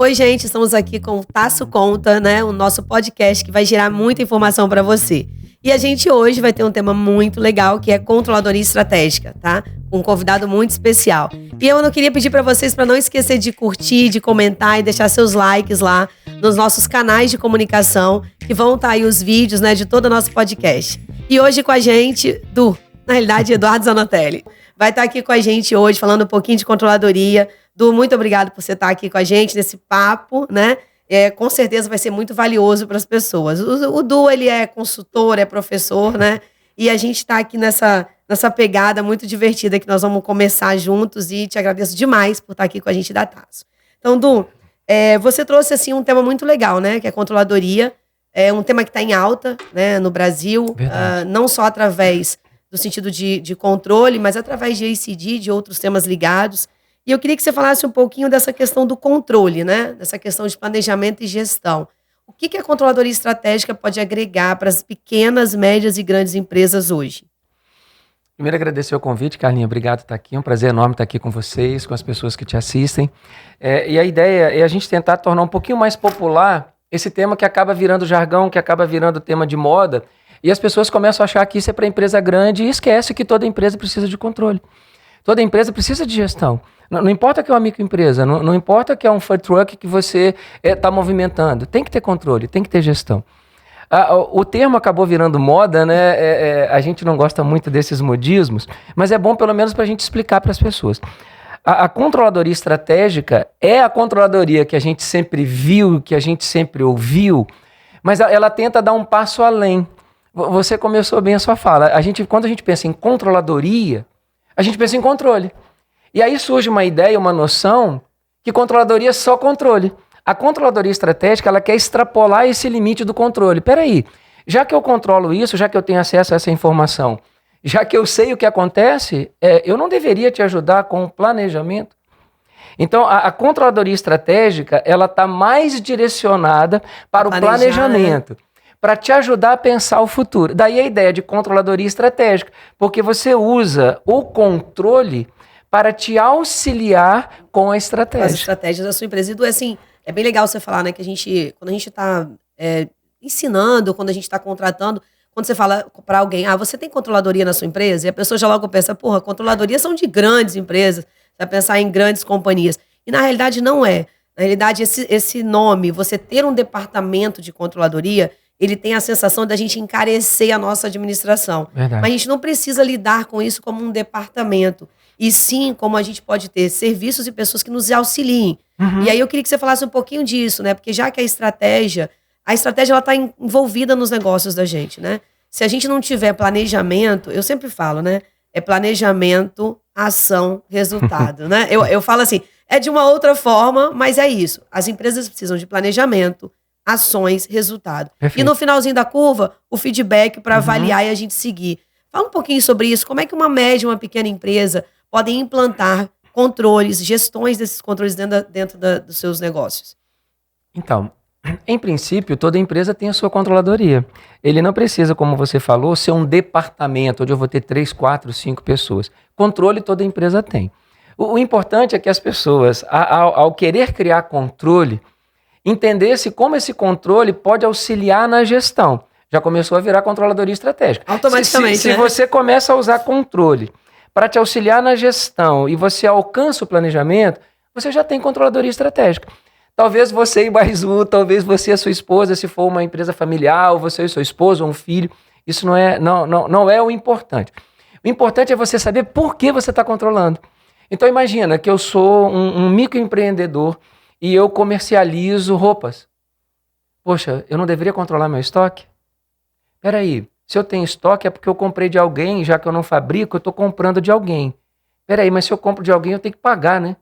Oi, gente, estamos aqui com o Tasso Conta, né? O nosso podcast que vai gerar muita informação para você. E a gente hoje vai ter um tema muito legal, que é controladoria estratégica, tá? Um convidado muito especial. E eu não queria pedir para vocês para não esquecer de curtir, de comentar e deixar seus likes lá nos nossos canais de comunicação, que vão estar aí os vídeos, né, de todo o nosso podcast. E hoje com a gente, na realidade, Eduardo Zanotelli. Vai estar aqui com a gente hoje, falando um pouquinho de controladoria. Du, muito obrigado por você estar aqui com a gente nesse papo, né? Com certeza vai ser muito valioso para as pessoas. O Du, ele é consultor, é professor, né? E a gente está aqui nessa pegada muito divertida que nós vamos começar juntos e te agradeço demais por estar aqui com a gente da Tasso. Então, Du, você trouxe assim um tema muito legal, né? Que é controladoria. É um tema que está em alta, né, no Brasil, não só através do sentido de controle, mas através de ESG, de outros temas ligados. E eu queria que você falasse um pouquinho dessa questão do controle, né? Dessa questão de planejamento e gestão. O que a controladoria estratégica pode agregar para as pequenas, médias e grandes empresas hoje? Primeiro, agradecer o convite, Carlinha. Obrigado por estar aqui. É um prazer enorme estar aqui com vocês, com as pessoas que te assistem. E a ideia é a gente tentar tornar um pouquinho mais popular esse tema que acaba virando jargão, que acaba virando tema de moda, e as pessoas começam a achar que isso é para empresa grande e esquece que toda empresa precisa de controle. Toda empresa precisa de gestão. Não importa que é uma microempresa, não importa que é um food truck que você está movimentando. Tem que ter controle, tem que ter gestão. O termo acabou virando moda, né? A gente não gosta muito desses modismos, mas é bom pelo menos para a gente explicar para as pessoas. A controladoria estratégica é a controladoria que a gente sempre viu, que a gente sempre ouviu, mas ela tenta dar um passo além. Você começou bem a sua fala. Quando a gente pensa em controladoria, a gente pensa em controle. E aí surge uma ideia, uma noção que controladoria é só controle. A controladoria estratégica, ela quer extrapolar esse limite do controle. Peraí, já que eu controlo isso, já que eu tenho acesso a essa informação, já que eu sei o que acontece, eu não deveria te ajudar com o planejamento? Então, a controladoria estratégica, ela está mais direcionada para o planejamento, né? Para te ajudar a pensar o futuro. Daí a ideia de controladoria estratégica, porque você usa o controle para te auxiliar com a estratégia. As estratégias da sua empresa. E, assim, é bem legal você falar, né, que quando a gente está ensinando, quando a gente está contratando, quando você fala para alguém, você tem controladoria na sua empresa? E a pessoa já logo pensa, controladoria são de grandes empresas, você vai pensar em grandes companhias. E na realidade não é. Na realidade, esse nome, você ter um departamento de controladoria, ele tem a sensação da gente encarecer a nossa administração. Verdade. Mas a gente não precisa lidar com isso como um departamento. E sim, como a gente pode ter serviços e pessoas que nos auxiliem. Uhum. E aí eu queria que você falasse um pouquinho disso, né? Porque já que a estratégia ela está envolvida nos negócios da gente, né? Se a gente não tiver planejamento, eu sempre falo, né? É planejamento, ação, resultado, né? Eu falo assim, é de uma outra forma, mas é isso. As empresas precisam de planejamento, ações, resultado. Perfeito. E no finalzinho da curva, o feedback para avaliar e a gente seguir. Fala um pouquinho sobre isso. Como é que uma média, uma pequena empresa podem implantar controles, gestões desses controles dentro dos seus negócios? Então, em princípio, toda empresa tem a sua controladoria. Ele não precisa, como você falou, ser um departamento onde eu vou ter 3, 4, 5 pessoas. Controle toda empresa tem. O importante é que as pessoas, ao querer criar controle, entendesse como esse controle pode auxiliar na gestão. Já começou a virar controladoria estratégica. Automaticamente, se você começa a usar controle para te auxiliar na gestão e você alcança o planejamento, você já tem controladoria estratégica. Talvez você e mais um, talvez você e a sua esposa, se for uma empresa familiar, ou você e sua esposa, ou um filho, isso não é o importante. O importante é você saber por que você está controlando. Então imagina que eu sou um microempreendedor e eu comercializo roupas. Poxa, eu não deveria controlar meu estoque? Peraí, se eu tenho estoque é porque eu comprei de alguém, já que eu não fabrico, eu estou comprando de alguém. Peraí, mas se eu compro de alguém eu tenho que pagar, né?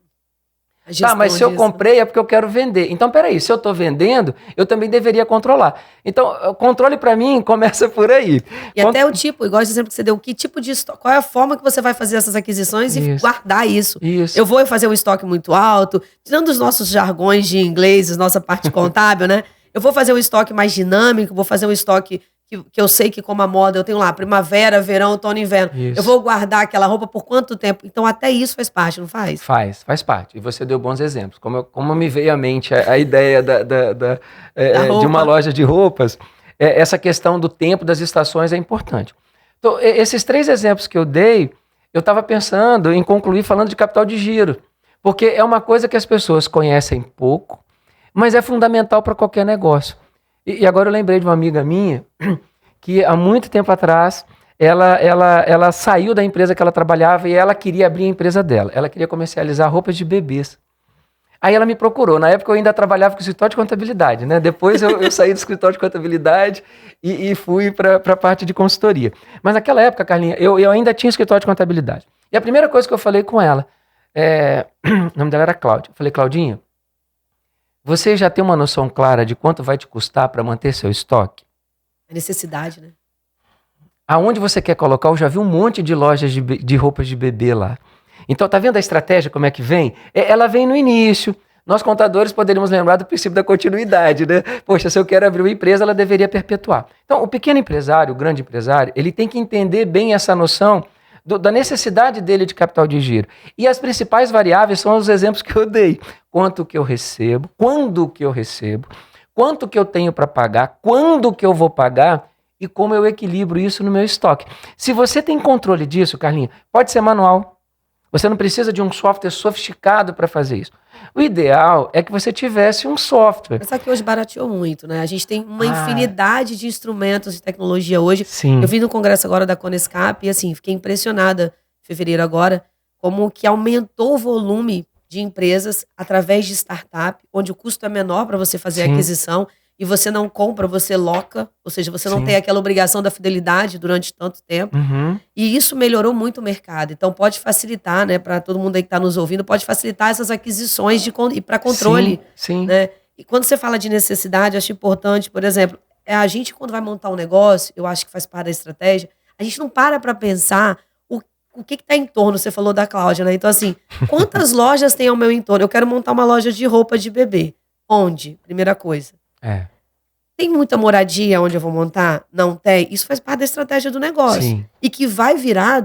Mas se eu comprei é porque eu quero vender. Então, peraí, se eu estou vendendo, eu também deveria controlar. Então, o controle para mim começa por aí. E até o tipo, igual esse exemplo que você deu, que tipo de estoque, qual é a forma que você vai fazer essas aquisições e guardar isso. Eu vou fazer um estoque muito alto, tirando os nossos jargões de inglês, nossa parte contábil, né? Eu vou fazer um estoque mais dinâmico, vou fazer um estoque que eu sei que como a moda, eu tenho lá primavera, verão, outono e inverno. Isso. Eu vou guardar aquela roupa por quanto tempo? Então até isso faz parte, não faz? Faz parte. E você deu bons exemplos. Como me veio à mente a ideia de uma loja de roupas, essa questão do tempo, das estações é importante. Então, esses 3 exemplos que eu dei, eu estava pensando em concluir falando de capital de giro, porque é uma coisa que as pessoas conhecem pouco, mas é fundamental para qualquer negócio. E agora eu lembrei de uma amiga minha que há muito tempo atrás ela saiu da empresa que ela trabalhava e ela queria abrir a empresa dela. Ela queria comercializar roupas de bebês. Aí ela me procurou. Na época eu ainda trabalhava com escritório de contabilidade, né? Depois eu saí do escritório de contabilidade e fui para a parte de consultoria. Mas naquela época, Carlinha, eu ainda tinha escritório de contabilidade. E a primeira coisa que eu falei com ela, o nome dela era Cláudia. Eu falei, Claudinha, você já tem uma noção clara de quanto vai te custar para manter seu estoque? A necessidade, né? Aonde você quer colocar? Eu já vi um monte de lojas de roupas de bebê lá. Então, tá vendo a estratégia como é que vem? Ela vem no início. Nós, contadores, poderíamos lembrar do princípio da continuidade, né? Poxa, se eu quero abrir uma empresa, ela deveria perpetuar. Então, o pequeno empresário, o grande empresário, ele tem que entender bem essa noção da necessidade dele de capital de giro. E as principais variáveis são os exemplos que eu dei. Quanto que eu recebo, quando que eu recebo, quanto que eu tenho para pagar, quando que eu vou pagar e como eu equilibro isso no meu estoque. Se você tem controle disso, Carlinha, pode ser manual. Você não precisa de um software sofisticado para fazer isso. O ideal é que você tivesse um software. Mas só que hoje barateou muito, né? A gente tem uma infinidade de instrumentos de tecnologia hoje. Sim. Eu vim no congresso agora da Conescap e, assim, fiquei impressionada, em fevereiro agora, como que aumentou o volume de empresas através de startup, onde o custo é menor para você fazer a aquisição e você não compra, você loca, ou seja, você não tem aquela obrigação da fidelidade durante tanto tempo. E isso melhorou muito o mercado. Então pode facilitar, né, para todo mundo aí que está nos ouvindo, pode facilitar essas aquisições e para controle. Sim. Né? E quando você fala de necessidade, eu acho importante, por exemplo, a gente quando vai montar um negócio, eu acho que faz parte da estratégia, a gente não para pensar o que está em torno. Você falou da Cláudia, né? Então, assim, quantas lojas tem ao meu entorno? Eu quero montar uma loja de roupa de bebê. Onde? Primeira coisa. Tem muita moradia onde eu vou montar? Não tem. Isso faz parte da estratégia do negócio. Sim. E que vai virar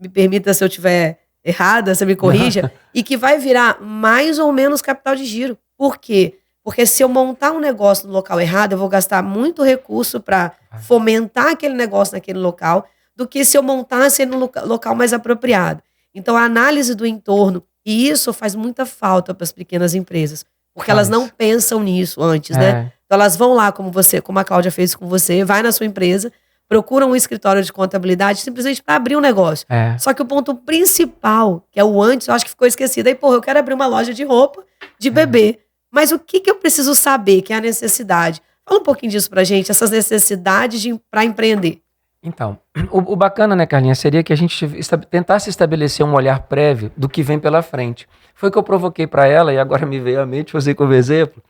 me permita se eu estiver errada, você me corrija, e que vai virar mais ou menos capital de giro. Por quê? Porque se eu montar um negócio no local errado, eu vou gastar muito recurso para fomentar aquele negócio naquele local, do que se eu montasse no local mais apropriado. Então, a análise do entorno, e isso faz muita falta para as pequenas empresas, porque elas não pensam nisso antes, né? Então, elas vão lá, como a Cláudia fez com você, vai na sua empresa, procura um escritório de contabilidade simplesmente para abrir um negócio. Só que o ponto principal, que é o antes, eu acho que ficou esquecido. Aí, eu quero abrir uma loja de roupa de bebê. Mas o que eu preciso saber, que é a necessidade? Fala um pouquinho disso pra gente, essas necessidades para empreender. Então, o bacana, né, Carlinha, seria que a gente tentasse estabelecer um olhar prévio do que vem pela frente. Foi o que eu provoquei para ela, e agora me veio à mente, usei como exemplo.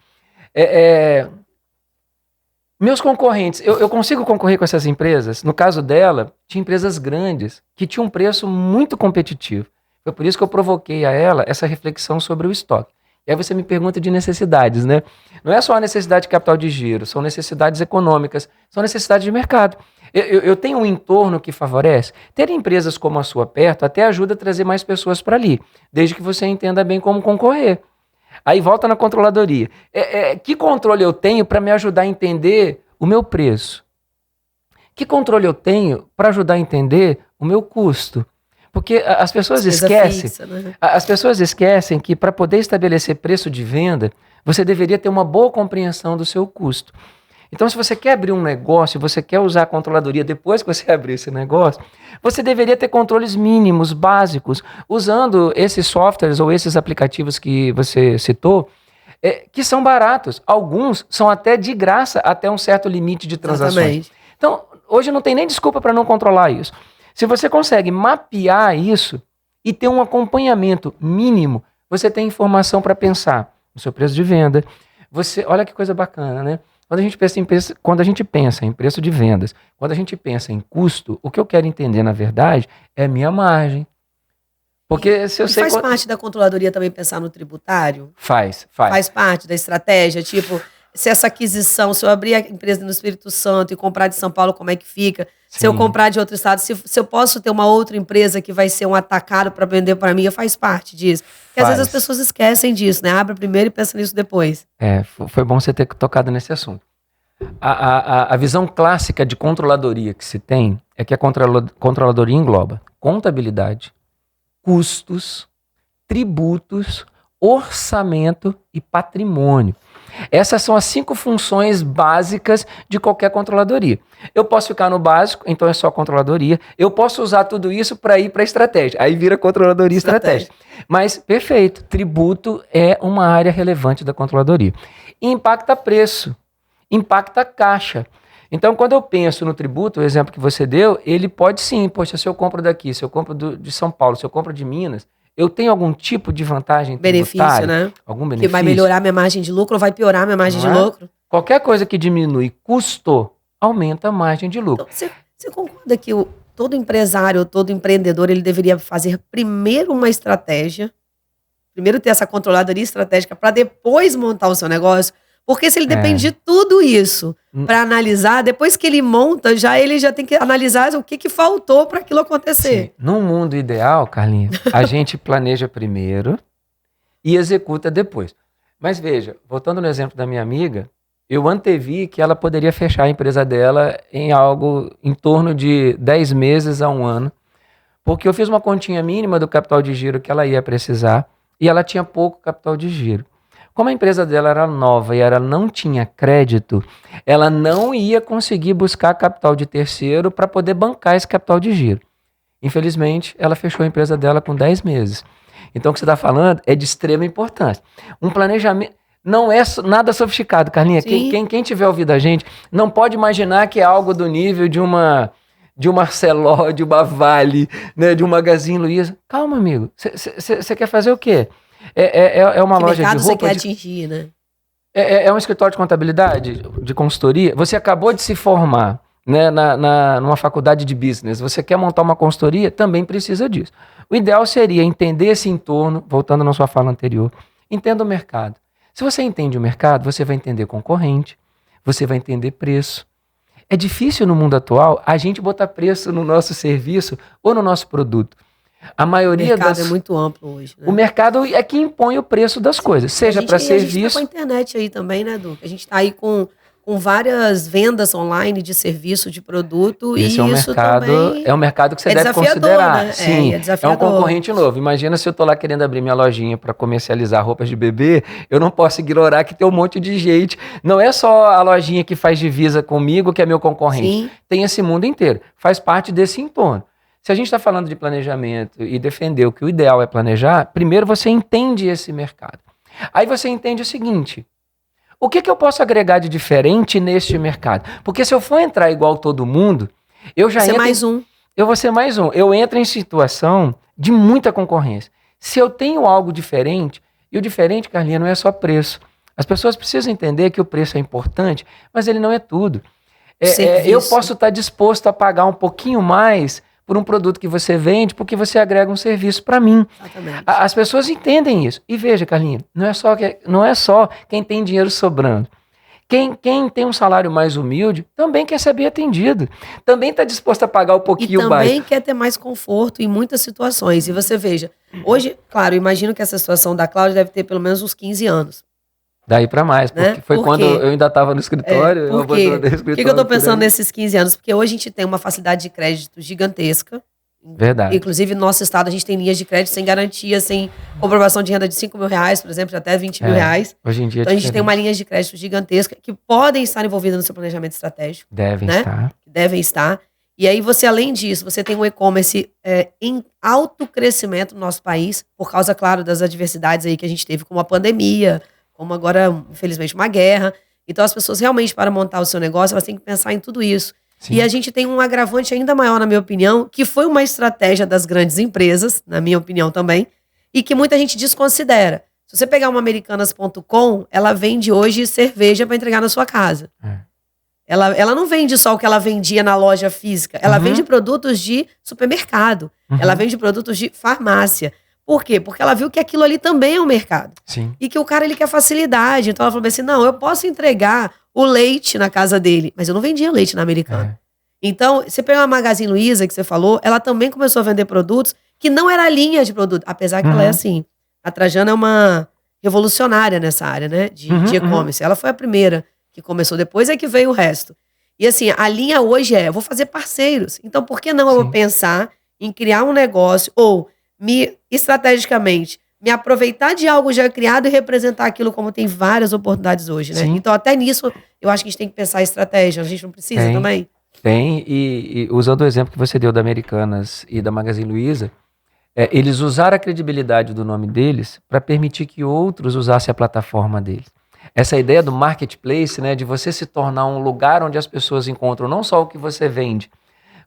Meus concorrentes, eu consigo concorrer com essas empresas? No caso dela, tinha empresas grandes, que tinham um preço muito competitivo. Foi por isso que eu provoquei a ela essa reflexão sobre o estoque. E aí você me pergunta de necessidades, né? Não é só a necessidade de capital de giro, são necessidades econômicas, são necessidades de mercado. Eu tenho um entorno que favorece. Ter empresas como a sua perto até ajuda a trazer mais pessoas para ali, desde que você entenda bem como concorrer. Aí volta na controladoria. Que controle eu tenho para me ajudar a entender o meu preço? Que controle eu tenho para ajudar a entender o meu custo? Porque as pessoas esquecem, fixa, né? As pessoas esquecem que para poder estabelecer preço de venda, você deveria ter uma boa compreensão do seu custo. Então, se você quer abrir um negócio, você quer usar a controladoria depois que você abrir esse negócio, você deveria ter controles mínimos, básicos, usando esses softwares ou esses aplicativos que você citou, que são baratos. Alguns são até de graça, até um certo limite de transações. Exatamente. Então, hoje não tem nem desculpa para não controlar isso. Se você consegue mapear isso e ter um acompanhamento mínimo, você tem informação para pensar no seu preço de venda. Olha que coisa bacana, né? Quando a gente pensa em preço de vendas, quando a gente pensa em custo, o que eu quero entender, na verdade, é a minha margem. Porque se eu sei... Faz parte da controladoria também pensar no tributário? Faz. Faz parte da estratégia, tipo... se essa aquisição, se eu abrir a empresa no Espírito Santo e comprar de São Paulo, como é que fica? Se eu comprar de outro estado, se eu posso ter uma outra empresa que vai ser um atacado para vender para mim, faz parte disso. Porque às vezes as pessoas esquecem disso, né? Abre primeiro e pensa nisso depois. Foi bom você ter tocado nesse assunto. A visão clássica de controladoria que se tem é que a controladoria engloba contabilidade, custos, tributos, orçamento e patrimônio. Essas são as 5 funções básicas de qualquer controladoria. Eu posso ficar no básico, então é só controladoria. Eu posso usar tudo isso para ir para a estratégia. Aí vira controladoria estratégia. Mas, perfeito, tributo é uma área relevante da controladoria. E impacta preço, impacta caixa. Então, quando eu penso no tributo, o exemplo que você deu, ele pode sim, poxa, se eu compro daqui, se eu compro de São Paulo, se eu compro de Minas, eu tenho algum tipo de vantagem tributária? Benefício, né? Algum benefício? Que vai melhorar minha margem de lucro ou vai piorar minha margem de lucro? Qualquer coisa que diminui custo, aumenta a margem de lucro. Então, você concorda que todo empresário, todo empreendedor, ele deveria fazer primeiro uma estratégia, primeiro ter essa controladoria estratégica para depois montar o seu negócio? Porque se ele depende de tudo isso para analisar, depois que ele monta, ele já tem que analisar o que faltou para aquilo acontecer. Sim. Num mundo ideal, Carlinha, a gente planeja primeiro e executa depois. Mas veja, voltando no exemplo da minha amiga, eu antevi que ela poderia fechar a empresa dela em algo em torno de 10 meses a 1 ano, porque eu fiz uma continha mínima do capital de giro que ela ia precisar e ela tinha pouco capital de giro. Como a empresa dela era nova e ela não tinha crédito, ela não ia conseguir buscar capital de terceiro para poder bancar esse capital de giro. Infelizmente, ela fechou a empresa dela com 10 meses. Então, o que você está falando é de extrema importância. Um planejamento não é nada sofisticado, Carlinha. Quem tiver ouvido a gente não pode imaginar que é algo do nível de um Arcelor, de uma Vale, né, de um Magazine Luiza. Calma, amigo. Você quer fazer o quê? É uma loja de roupa. Você quer atingir, né? É um escritório de contabilidade, de consultoria. Você acabou de se formar, né, numa faculdade de business. Você quer montar uma consultoria? Também precisa disso. O ideal seria entender esse entorno, voltando na sua fala anterior, entenda o mercado. Se você entende o mercado, você vai entender concorrente, você vai entender preço. É difícil no mundo atual a gente botar preço no nosso serviço ou no nosso produto. A maioria o mercado é muito amplo hoje, né? O mercado é que impõe o preço das coisas, seja para serviço... A gente tá com a internet aí também, né, Edu? A gente está aí com várias vendas online de serviço, de produto. Esse é um mercado que você deve considerar. Né? Sim, é um concorrente novo. Imagina se eu estou lá querendo abrir minha lojinha para comercializar roupas de bebê, eu não posso ignorar que tem um monte de gente. Não é só a lojinha que faz divisa comigo que é meu concorrente. Sim. Tem esse mundo inteiro. Faz parte desse entorno. Se a gente está falando de planejamento e defender que o ideal é planejar, primeiro você entende esse mercado. Aí você entende o seguinte: o que eu posso agregar de diferente neste mercado? Porque se eu for entrar igual todo mundo, eu já entro... Eu vou ser mais um. Eu entro em situação de muita concorrência. Se eu tenho algo diferente, e o diferente, Carlinha, não é só preço. As pessoas precisam entender que o preço é importante, mas ele não é tudo. Eu posso estar disposto a pagar um pouquinho mais por um produto que você vende, porque você agrega um serviço para mim. Exatamente. As pessoas entendem isso. E veja, Carlinha, não é só quem tem dinheiro sobrando. Quem tem um salário mais humilde também quer ser bem atendido. Também está disposto a pagar um pouquinho mais. E também quer ter mais conforto em muitas situações. E você veja, hoje, claro, eu imagino que essa situação da Cláudia deve ter pelo menos uns 15 anos. Daí para mais, porque foi quando eu ainda estava no escritório. Por quê? Por que eu estou pensando nesses 15 anos? Porque hoje a gente tem uma facilidade de crédito gigantesca. Verdade. Inclusive, no nosso estado, a gente tem linhas de crédito sem garantia, sem comprovação de renda de 5 mil reais, por exemplo, até 20 mil reais. Hoje em dia então, a gente tem uma linha de crédito gigantesca que podem estar envolvidas no seu planejamento estratégico. Devem estar. E aí, você, além disso, você tem um e-commerce em alto crescimento no nosso país, por causa, claro, das adversidades aí que a gente teve, como a pandemia, como agora, infelizmente, uma guerra. Então, as pessoas realmente, para montar o seu negócio, elas têm que pensar em tudo isso. Sim. E a gente tem um agravante ainda maior, na minha opinião, que foi uma estratégia das grandes empresas, na minha opinião também, e que muita gente desconsidera. Se você pegar uma Americanas.com, ela vende hoje cerveja para entregar na sua casa. Ela não vende só o que ela vendia na loja física, ela vende produtos de supermercado, ela vende produtos de farmácia. Por quê? Porque ela viu que aquilo ali também é um mercado. Sim. E que o cara, ele quer facilidade. Então ela falou assim, não, eu posso entregar o leite na casa dele, mas eu não vendia leite na Americana. Então, você pega a Magazine Luiza, que você falou, ela também começou a vender produtos que não era a linha de produto, apesar que ela é assim. A Trajano é uma revolucionária nessa área, né, de e-commerce. Ela foi a primeira que começou, depois é que veio o resto. E assim, a linha hoje eu vou fazer parceiros. Então, por que não eu vou pensar em criar um negócio ou estrategicamente, me aproveitar de algo já criado e representar aquilo como tem várias oportunidades hoje, né? Então, até nisso, eu acho que a gente tem que pensar em estratégia. A gente não precisa também? Tem, e usando o exemplo que você deu da Americanas e da Magazine Luiza, eles usaram a credibilidade do nome deles para permitir que outros usassem a plataforma deles. Essa ideia do marketplace, né, de você se tornar um lugar onde as pessoas encontram não só o que você vende,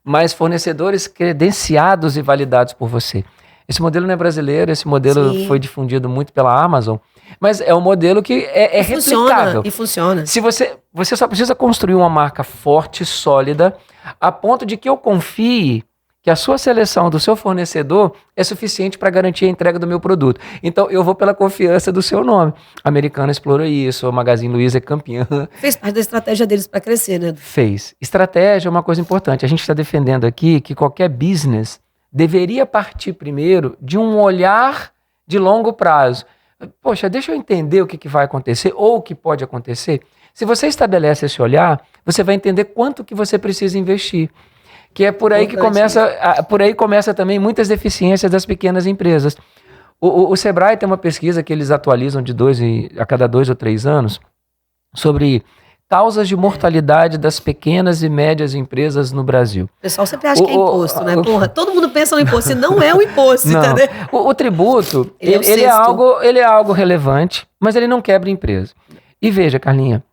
mas fornecedores credenciados e validados por você. Esse modelo não é brasileiro, esse modelo foi difundido muito pela Amazon, mas é um modelo que é replicável. E funciona. Se você só precisa construir uma marca forte, sólida, a ponto de que eu confie que a sua seleção do seu fornecedor é suficiente para garantir a entrega do meu produto. Então, eu vou pela confiança do seu nome. A Americana explorou isso, a Magazine Luiza é campeã. Fez parte da estratégia deles para crescer, né? Fez. Estratégia é uma coisa importante. A gente está defendendo aqui que qualquer business deveria partir primeiro de um olhar de longo prazo. Poxa, deixa eu entender o que vai acontecer ou o que pode acontecer. Se você estabelece esse olhar, você vai entender quanto que você precisa investir. Que é por aí que começa também muitas deficiências das pequenas empresas. O Sebrae tem uma pesquisa que eles atualizam a cada 2 ou 3 anos sobre causas de mortalidade das pequenas e médias empresas no Brasil. O pessoal sempre acha que é imposto, né? Porra, todo mundo pensa no imposto, e não é o imposto, entendeu? O tributo, ele é algo relevante, mas ele não quebra empresa. E veja, Carlinha,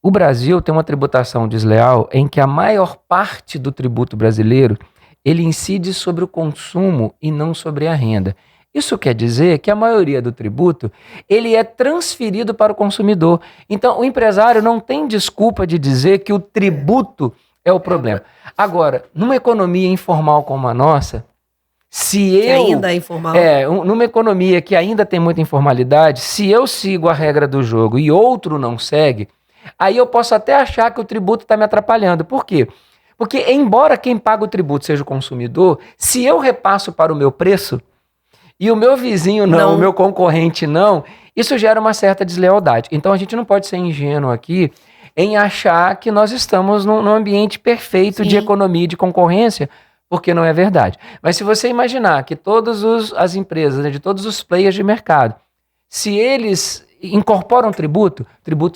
o Brasil tem uma tributação desleal em que a maior parte do tributo brasileiro, ele incide sobre o consumo e não sobre a renda. Isso quer dizer que a maioria do tributo, ele é transferido para o consumidor. Então, o empresário não tem desculpa de dizer que o tributo é o problema. Agora, numa economia informal como a nossa, ainda é informal. Numa economia que ainda tem muita informalidade, se eu sigo a regra do jogo e outro não segue, aí eu posso até achar que o tributo está me atrapalhando. Por quê? Porque, embora quem paga o tributo seja o consumidor, se eu repasso para o meu preço e o meu vizinho não, o meu concorrente não, isso gera uma certa deslealdade. Então, a gente não pode ser ingênuo aqui em achar que nós estamos num ambiente perfeito de economia e de concorrência, porque não é verdade. Mas se você imaginar que todas as empresas, né, de todos os players de mercado, se eles incorporam tributo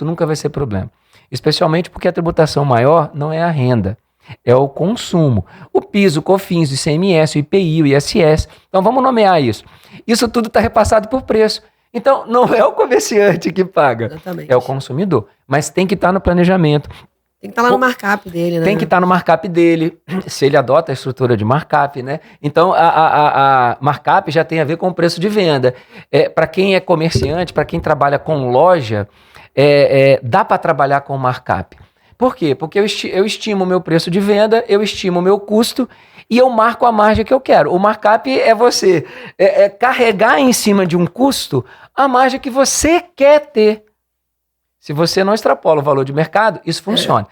nunca vai ser problema. Especialmente porque a tributação maior não é a renda, é o consumo. O PIS, o COFINS, o ICMS, o IPI, o ISS. Então vamos nomear isso. Isso tudo está repassado por preço. Então não é o comerciante que paga, é o consumidor. Mas tem que estar no planejamento. Tem que estar lá no markup dele, né? Tem que estar no markup dele, se ele adota a estrutura de markup, né? Então, a markup já tem a ver com o preço de venda. Para quem é comerciante, para quem trabalha com loja, dá para trabalhar com markup. Por quê? Porque eu estimo o meu preço de venda, eu estimo o meu custo e eu marco a margem que eu quero. O markup é você carregar em cima de um custo a margem que você quer ter. Se você não extrapola o valor de mercado, isso funciona.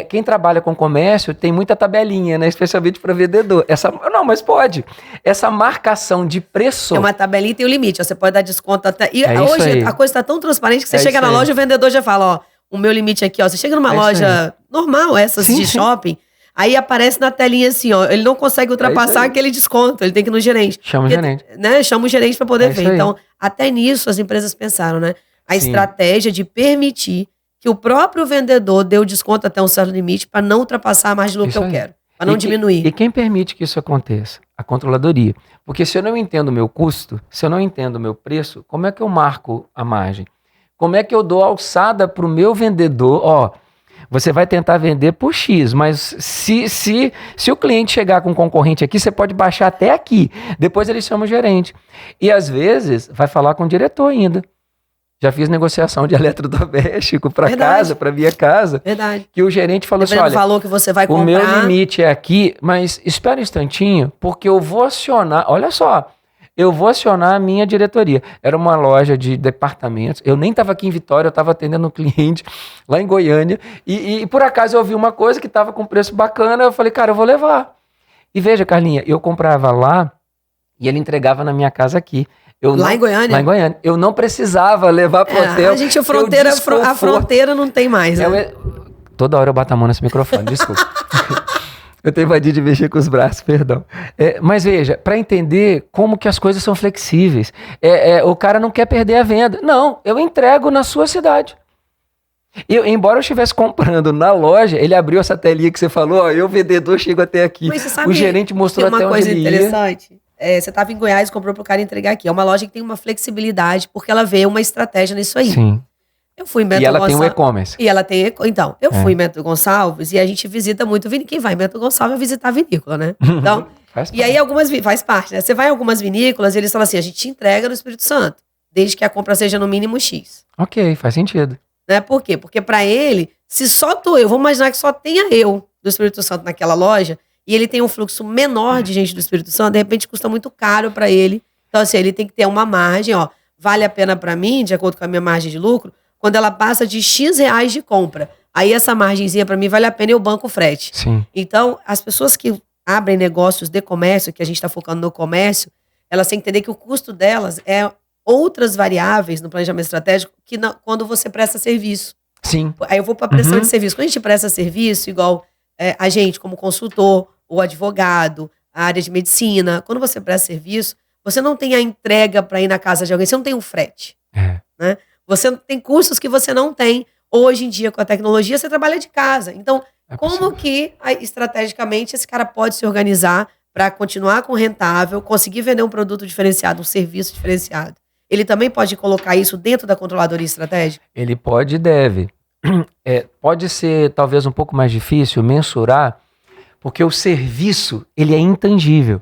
Quem trabalha com comércio tem muita tabelinha, né? Especialmente para vendedor. Não, mas pode. Essa marcação de preço... É uma tabelinha e tem um limite. Você pode dar desconto até... E hoje a coisa está tão transparente que você chega na loja e o vendedor já fala, ó, o meu limite aqui, ó. Você chega numa loja normal, essas de shopping, aí aparece na telinha assim, ó. Ele não consegue ultrapassar aquele desconto. Ele tem que ir no gerente. Chama o gerente. Né? Chama o gerente para poder ver. Então, até nisso as empresas pensaram, né? A estratégia de permitir que o próprio vendedor dê o desconto até um certo limite para não ultrapassar a margem do lucro que eu quero, para não diminuir. E quem permite que isso aconteça? A controladoria. Porque se eu não entendo o meu custo, se eu não entendo o meu preço, como é que eu marco a margem? Como é que eu dou alçada para o meu vendedor? Ó, você vai tentar vender por X, mas se o cliente chegar com um concorrente aqui, você pode baixar até aqui. Depois ele chama o gerente. E às vezes vai falar com o diretor ainda. Já fiz negociação de eletrodoméstico para casa, para minha casa. Verdade. Que o gerente falou assim, olha, valor que você vai comprar. O meu limite é aqui, mas espera um instantinho, porque eu vou acionar. Olha só, eu vou acionar a minha diretoria. Era uma loja de departamentos, eu nem estava aqui em Vitória, eu estava atendendo um cliente lá em Goiânia, e por acaso eu vi uma coisa que estava com preço bacana, eu falei, cara, eu vou levar. E veja, Carlinha, eu comprava lá e ele entregava na minha casa aqui. Lá em Goiânia? Lá em Goiânia. Eu não precisava levar pro hotel. A fronteira não tem mais, né? Toda hora eu bato a mão nesse microfone, desculpa. Eu tenho invadido de mexer com os braços, perdão. Mas veja, para entender como que as coisas são flexíveis. O cara não quer perder a venda. Não, eu entrego na sua cidade. Embora eu estivesse comprando na loja, ele abriu essa telinha que você falou, ó, eu vendedor chego até aqui. Mas você sabe, o gerente mostrou até onde ele ia. Uma coisa interessante, você estava em Goiás e comprou pro cara entregar aqui. É uma loja que tem uma flexibilidade, porque ela vê uma estratégia nisso aí. Sim. Eu fui em Bento E ela Gonçalves, tem um e-commerce. E ela tem. Então, eu fui em Bento Gonçalves e a gente visita muito vinícola. Quem vai em Bento Gonçalves é visitar a vinícola, né? Então, e aí faz parte, né? Você vai em algumas vinícolas e eles falam assim: a gente te entrega no Espírito Santo, desde que a compra seja no mínimo X. Ok, faz sentido. Né? Por quê? Porque pra ele, se só vamos imaginar que só tenha eu do Espírito Santo naquela loja, e ele tem um fluxo menor de gente do Espírito Santo, de repente custa muito caro pra ele. Então, assim, ele tem que ter uma margem, ó. Vale a pena pra mim, de acordo com a minha margem de lucro, quando ela passa de X reais de compra. Aí essa margenzinha pra mim vale a pena e eu banco o frete. Sim. Então, as pessoas que abrem negócios de comércio, que a gente está focando no comércio, elas têm que entender que o custo delas é outras variáveis no planejamento estratégico que quando você presta serviço. Sim. Aí eu vou para a prestação de serviço. Quando a gente presta serviço, igual a gente como consultor, ou advogado, a área de medicina, quando você presta serviço, você não tem a entrega para ir na casa de alguém, você não tem um frete. Né? Você tem custos que você não tem. Hoje em dia, com a tecnologia, você trabalha de casa. Então, como que, estrategicamente, esse cara pode se organizar para continuar com rentável, conseguir vender um produto diferenciado, um serviço diferenciado? Ele também pode colocar isso dentro da controladoria estratégica? Ele pode e deve. Pode ser, talvez, um pouco mais difícil mensurar, porque o serviço, ele é intangível.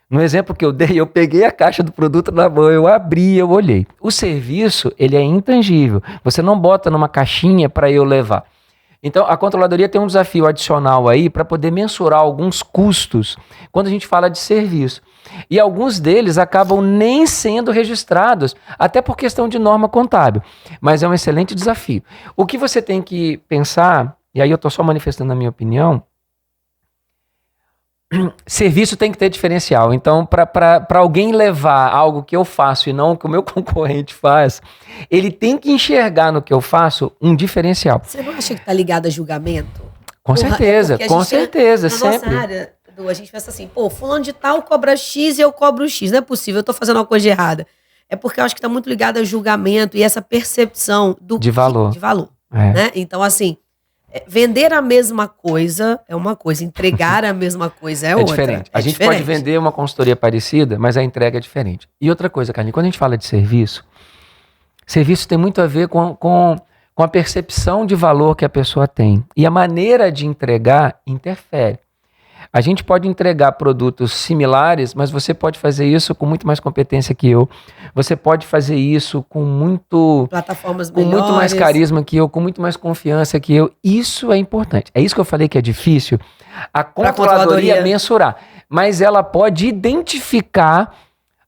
No exemplo que eu dei, eu peguei a caixa do produto na mão, eu abri, eu olhei. O serviço, ele é intangível. Você não bota numa caixinha para eu levar. Então, a controladoria tem um desafio adicional aí para poder mensurar alguns custos quando a gente fala de serviço. E alguns deles acabam nem sendo registrados, até por questão de norma contábil. Mas é um excelente desafio. O que você tem que pensar, e aí eu estou só manifestando a minha opinião, serviço tem que ter diferencial. Então, para alguém levar algo que eu faço e não o que o meu concorrente faz, ele tem que enxergar no que eu faço um diferencial. Você não acha que está ligado a julgamento? Com certeza, com certeza, sempre. Nossa área, a gente pensa assim, fulano de tal cobra X e eu cobro X. Não é possível, eu estou fazendo uma coisa errada. É porque eu acho que está muito ligado a julgamento e essa percepção de valor. Né? Então, assim, vender a mesma coisa é uma coisa, entregar a mesma coisa é outra. Diferente. A gente pode vender uma consultoria parecida, mas a entrega é diferente. E outra coisa, Carlinhos, quando a gente fala de serviço tem muito a ver com a percepção de valor que a pessoa tem. E a maneira de entregar interfere. A gente pode entregar produtos similares, mas você pode fazer isso com muito mais competência que eu. Você pode fazer isso com muito mais carisma que eu, com muito mais confiança que eu. Isso é importante. É isso que eu falei que é difícil. A controladoria mensurar. Mas ela pode identificar.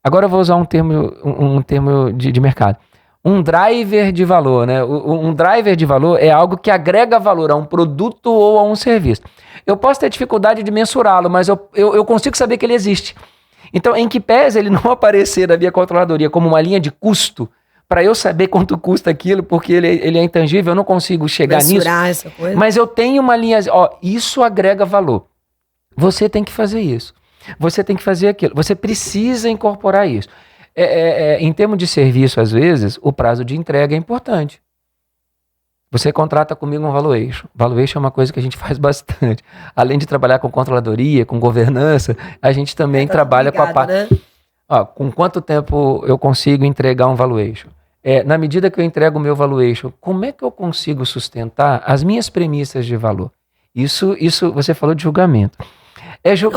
Agora eu vou usar um termo de mercado. Um driver de valor, né? Um driver de valor é algo que agrega valor a um produto ou a um serviço. Eu posso ter dificuldade de mensurá-lo, mas eu consigo saber que ele existe. Então, em que pese ele não aparecer na minha controladoria como uma linha de custo, para eu saber quanto custa aquilo, porque ele é intangível, eu não consigo chegar mensurar nisso. Essa coisa. Mas eu tenho uma linha, isso agrega valor. Você tem que fazer isso. Você tem que fazer aquilo. Você precisa incorporar isso. Em termos de serviço, às vezes, o prazo de entrega é importante. Você contrata comigo um valuation. Valuation é uma coisa que a gente faz bastante. Além de trabalhar com controladoria, com governança, a gente também trabalha com a parte... Né? Com quanto tempo eu consigo entregar um valuation? Na medida que eu entrego o meu valuation, como é que eu consigo sustentar as minhas premissas de valor? Isso você falou de julgamento.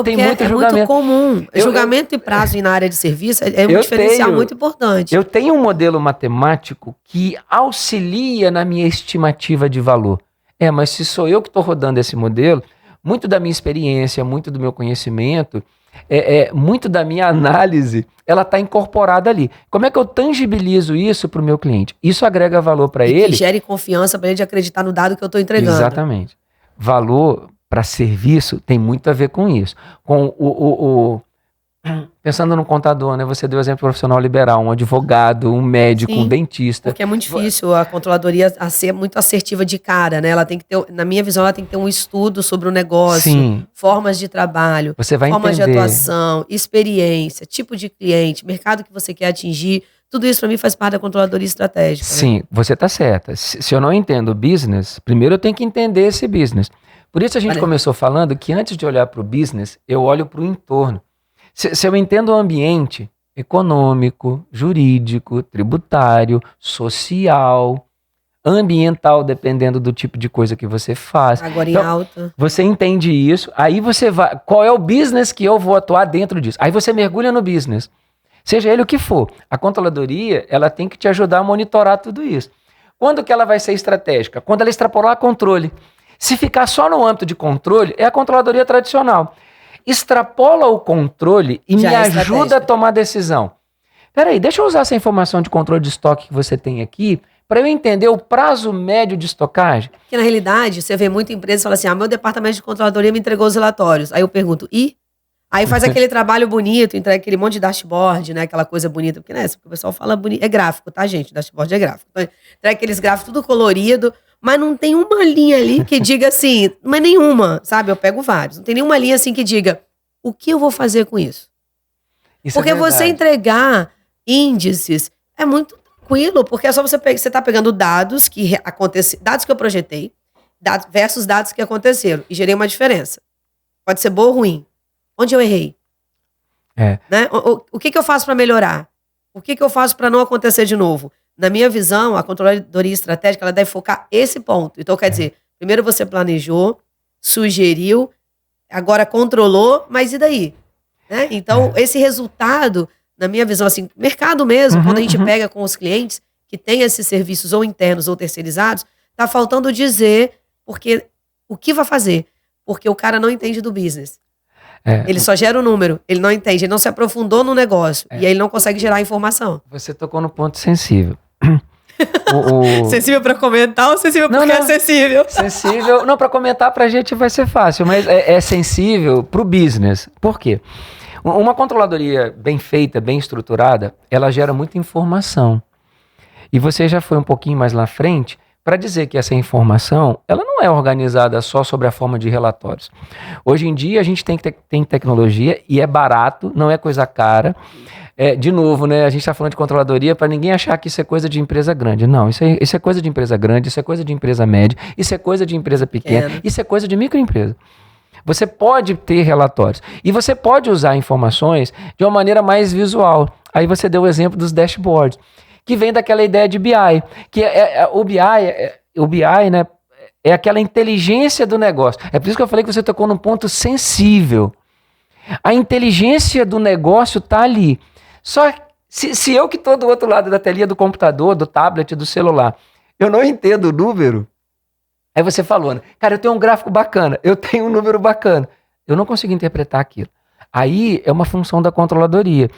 Tem muito julgamento. Muito comum. Julgamento e prazo na área de serviço é um diferencial muito importante. Eu tenho um modelo matemático que auxilia na minha estimativa de valor. Mas se sou eu que estou rodando esse modelo, muito da minha experiência, muito do meu conhecimento, muito da minha análise, ela está incorporada ali. Como é que eu tangibilizo isso para o meu cliente? Isso agrega valor para ele. Que gere confiança para ele de acreditar no dado que eu estou entregando. Exatamente. Valor para serviço tem muito a ver com isso. Com pensando no contador, né? Você deu exemplo de profissional liberal, um advogado, um médico, um dentista. Porque é muito difícil a controladoria ser muito assertiva de cara, né? Ela tem que ter, na minha visão, ela tem que ter um estudo sobre o negócio, formas de trabalho, formas de atuação, experiência, tipo de cliente, mercado que você quer atingir. Tudo isso para mim faz parte da controladoria estratégica. Sim, né? Você está certa. Se eu não entendo o business, primeiro eu tenho que entender esse business. Por isso a gente começou falando que antes de olhar para o business, eu olho para o entorno. Se eu entendo o ambiente econômico, jurídico, tributário, social, ambiental, dependendo do tipo de coisa que você faz. Agora em alta. Você entende isso, aí você vai... Qual é o business que eu vou atuar dentro disso? Aí você mergulha no business. Seja ele o que for. A controladoria, ela tem que te ajudar a monitorar tudo isso. Quando que ela vai ser estratégica? Quando ela extrapolar controle. Se ficar só no âmbito de controle, é a controladoria tradicional. Extrapola o controle e me ajuda a tomar decisão. Peraí, deixa eu usar essa informação de controle de estoque que você tem aqui para eu entender o prazo médio de estocagem. Porque na realidade, você vê muita empresa e fala assim, meu departamento de controladoria me entregou os relatórios. Aí eu pergunto, e? Aí faz aquele trabalho bonito, entrega aquele monte de dashboard, né? Aquela coisa bonita. Porque, né, o pessoal fala bonito. É gráfico, tá, gente? Dashboard é gráfico. Então, entrega aqueles gráficos tudo colorido, mas não tem uma linha ali que diga assim, mas nenhuma, sabe? Eu pego vários. Não tem nenhuma linha assim que diga, o que eu vou fazer com isso? Porque você entregar índices é muito tranquilo, porque é só você pegar, você tá pegando dados que aconteceram, dados que eu projetei, dados versus dados que aconteceram, e gerei uma diferença. Pode ser boa ou ruim. Onde eu errei? Né? O que eu faço para melhorar? O que eu faço para não acontecer de novo? Na minha visão, a controladoria estratégica ela deve focar esse ponto. Então, quer dizer, primeiro você planejou, sugeriu, agora controlou, mas e daí? Né? Então, esse resultado, na minha visão, assim, mercado mesmo, quando a gente pega com os clientes que têm esses serviços ou internos ou terceirizados, tá faltando dizer porque o que vai fazer? Porque o cara não entende do business. Ele só gera o número, ele não entende, ele não se aprofundou no negócio e aí ele não consegue gerar informação. Você tocou no ponto sensível. Sensível para comentar ou sensível porque é sensível? Sensível, não, para comentar pra gente vai ser fácil, mas é sensível pro business. Por quê? Uma controladoria bem feita, bem estruturada, ela gera muita informação. E você já foi um pouquinho mais lá frente para dizer que essa informação, ela não é organizada só sobre a forma de relatórios. Hoje em dia a gente tem tecnologia e é barato, não é coisa cara. De novo, né, a gente está falando de controladoria para ninguém achar que isso é coisa de empresa grande. Não, isso é coisa de empresa grande, isso é coisa de empresa média, isso é coisa de empresa pequena, isso é coisa de microempresa. Você pode ter relatórios e você pode usar informações de uma maneira mais visual. Aí você deu o exemplo dos dashboards, que vem daquela ideia de BI, que o BI, né, é aquela inteligência do negócio. É por isso que eu falei que você tocou num ponto sensível. A inteligência do negócio está ali. Só se eu que estou do outro lado da telinha do computador, do tablet, do celular, eu não entendo o número, aí você falou, né? Cara, eu tenho um gráfico bacana, eu tenho um número bacana, eu não consigo interpretar aquilo. Aí é uma função da controladoria.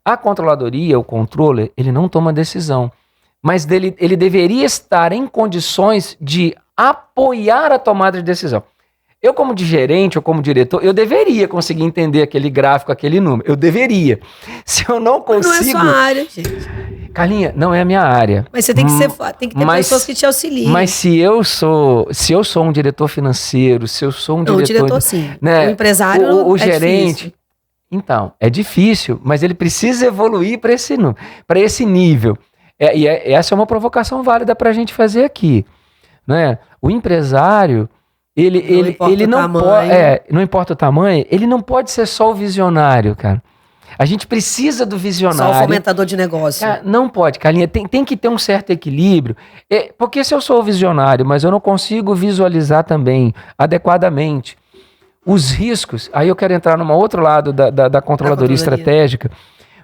A controladoria, o controller, ele não toma decisão, mas ele deveria estar em condições de apoiar a tomada de decisão. Eu, como de gerente ou como diretor, eu deveria conseguir entender aquele gráfico, aquele número. Eu deveria. Se eu não consigo... Mas não é sua área, gente. Carlinha, não é a minha área. Mas você tem que ter pessoas que te auxiliem. Mas se eu sou um diretor financeiro, se eu sou um diretor... O diretor sim. Né, o empresário o gerente... Difícil. Então, é difícil, mas ele precisa evoluir para esse nível. Essa é uma provocação válida para a gente fazer aqui. Né? O empresário... Ele não pode, não importa o tamanho, ele não pode ser só o visionário, cara. A gente precisa do visionário. Só o fomentador de negócio. Cara, não pode, Carlinha, tem que ter um certo equilíbrio. Porque se eu sou o visionário, mas eu não consigo visualizar também adequadamente os riscos, aí eu quero entrar num outro lado da controladoria estratégica,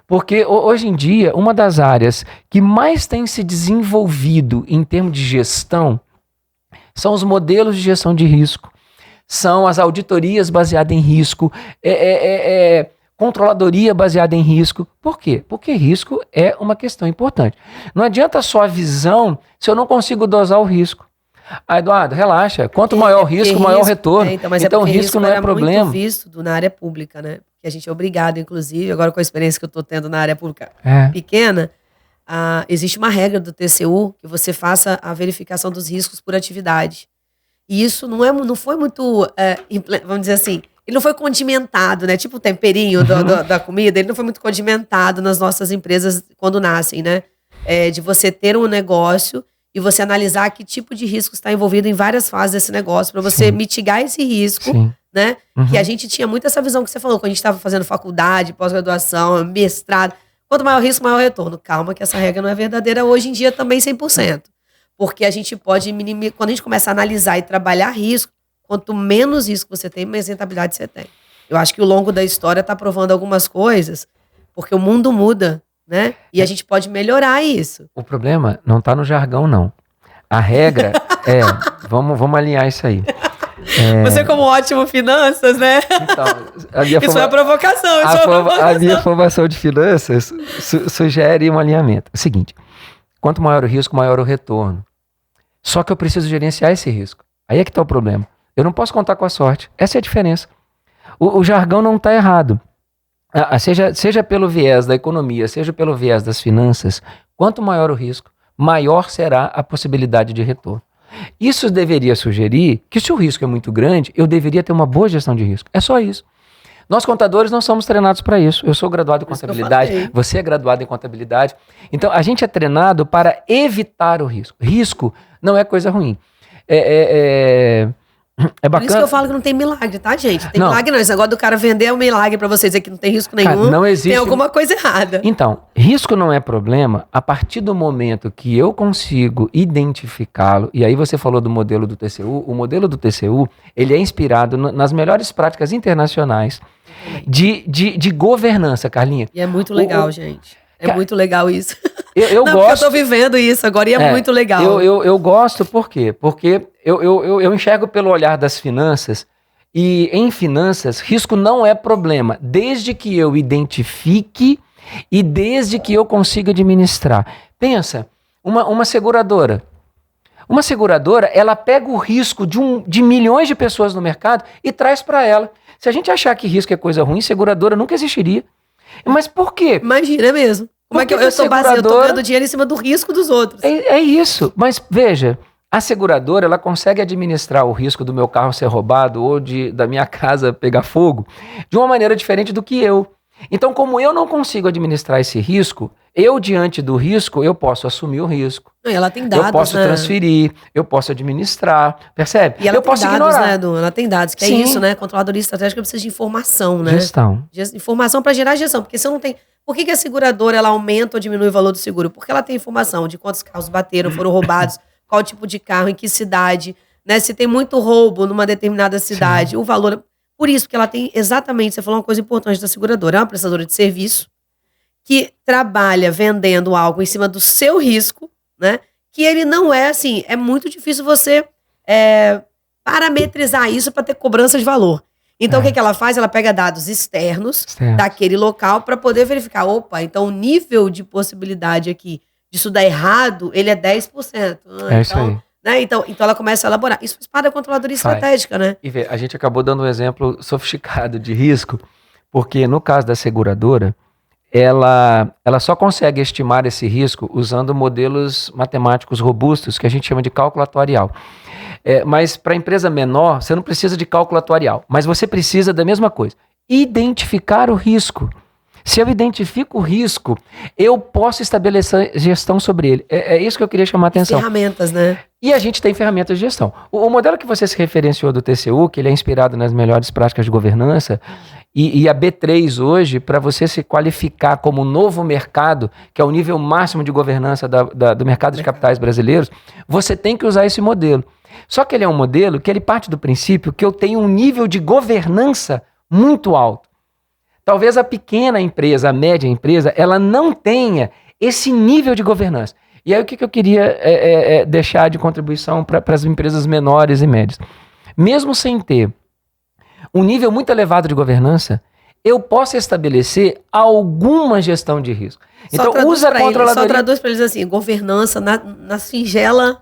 porque hoje em dia, uma das áreas que mais tem se desenvolvido em termos de gestão são os modelos de gestão de risco, são as auditorias baseadas em risco, controladoria baseada em risco. Por quê? Porque risco é uma questão importante. Não adianta só a visão se eu não consigo dosar o risco. Eduardo, relaxa. Quanto maior o risco, maior o retorno. Então, risco não é problema. Muito visto na área pública, né? Porque a gente é obrigado, inclusive, agora com a experiência que eu estou tendo na área pública pequena, existe uma regra do TCU que você faça a verificação dos riscos por atividade. E isso não foi muito, vamos dizer assim, ele não foi condimentado, né? Tipo o temperinho da comida, ele não foi muito condimentado nas nossas empresas quando nascem, né? De você ter um negócio e você analisar que tipo de risco está envolvido em várias fases desse negócio, para você mitigar esse risco, né? Que a gente tinha muito essa visão que você falou, quando a gente estava fazendo faculdade, pós-graduação, mestrado. Quanto maior o risco, maior o retorno. Calma que essa regra não é verdadeira hoje em dia também 100%. Porque a gente pode minimizar, quando a gente começa a analisar e trabalhar risco, quanto menos risco você tem, mais rentabilidade você tem. Eu acho que ao longo da história está provando algumas coisas, porque o mundo muda, né? E a gente pode melhorar isso. O problema não está no jargão, não. A regra vamos alinhar isso aí. Você como ótimo finanças, né? Então, isso é a provocação. A minha formação de finanças sugere um alinhamento. É o seguinte, quanto maior o risco, maior o retorno. Só que eu preciso gerenciar esse risco. Aí é que está o problema. Eu não posso contar com a sorte. Essa é a diferença. O jargão não está errado. Seja pelo viés da economia, seja pelo viés das finanças, quanto maior o risco, maior será a possibilidade de retorno. Isso deveria sugerir que, se o risco é muito grande, eu deveria ter uma boa gestão de risco. É só isso. Nós, contadores, não somos treinados para isso. Eu sou graduado em contabilidade, você é graduado em contabilidade. Então, a gente é treinado para evitar o risco. Risco não é coisa ruim. É bacana. Por isso que eu falo que não tem milagre, tá, gente? Tem milagre não. Esse negócio do cara vender um milagre pra vocês aqui, não tem risco nenhum. Cara, não existe. Tem alguma coisa errada. Então, risco não é problema a partir do momento que eu consigo identificá-lo. E aí você falou do modelo do TCU. O modelo do TCU, ele é inspirado nas melhores práticas internacionais de governança, Carlinha. E é muito legal, gente. Muito legal isso. Eu gosto. Eu tô vivendo isso agora e é muito legal. Eu gosto por quê? Porque eu enxergo pelo olhar das finanças e em finanças, risco não é problema, desde que eu identifique e desde que eu consiga administrar. Pensa, uma seguradora. Uma seguradora, ela pega o risco de milhões de pessoas no mercado e traz para ela. Se a gente achar que risco é coisa ruim, seguradora nunca existiria. Mas por quê? Imagina mesmo. Como é que eu estou ganhando dinheiro em cima do risco dos outros? É isso. Mas veja, a seguradora ela consegue administrar o risco do meu carro ser roubado ou da minha casa pegar fogo de uma maneira diferente do que eu. Então, como eu não consigo administrar esse risco, diante do risco, eu posso assumir o risco. Ela tem dados, eu posso transferir, eu posso administrar, percebe? E ela eu tem posso dados, ignorar. né, Edu? Ela tem dados, que Sim. é isso, né? Controladoria estratégica precisa de informação, né? Gestão. Informação para gerar gestão, porque se eu não tenho... Por que a seguradora ela aumenta ou diminui o valor do seguro? Porque ela tem informação de quantos carros bateram, foram roubados, qual tipo de carro, em que cidade, né? Se tem muito roubo numa determinada cidade, o valor... Por isso que ela tem exatamente, você falou uma coisa importante da seguradora, é uma prestadora de serviço que trabalha vendendo algo em cima do seu risco, né? Que ele não é assim, é muito difícil você parametrizar isso para ter cobrança de valor. Então, o que ela faz? Ela pega dados externos daquele local para poder verificar. Opa, então o nível de possibilidade aqui disso dar errado, ele é 10%. Isso aí. Né? Então ela começa a elaborar. Isso faz parte da controladoria estratégica, né? E vê, a gente acabou dando um exemplo sofisticado de risco, porque no caso da seguradora, ela só consegue estimar esse risco usando modelos matemáticos robustos, que a gente chama de cálculo atuarial. Mas para empresa menor, você não precisa de cálculo atuarial, mas você precisa da mesma coisa, identificar o risco. Se eu identifico o risco, eu posso estabelecer gestão sobre ele. É isso que eu queria chamar a atenção. Ferramentas, né? E a gente tem ferramentas de gestão. O modelo que você se referenciou do TCU, que ele é inspirado nas melhores práticas de governança, e a B3 hoje, para você se qualificar como novo mercado, que é o nível máximo de governança do mercado de capitais brasileiros, você tem que usar esse modelo. Só que ele é um modelo que ele parte do princípio que eu tenho um nível de governança muito alto. Talvez a pequena empresa, a média empresa, ela não tenha esse nível de governança. E aí o que eu queria deixar de contribuição para as empresas menores e médias? Mesmo sem ter um nível muito elevado de governança, eu posso estabelecer alguma gestão de risco. Então, usa a controladoria. Só traduz para eles assim, governança na singela...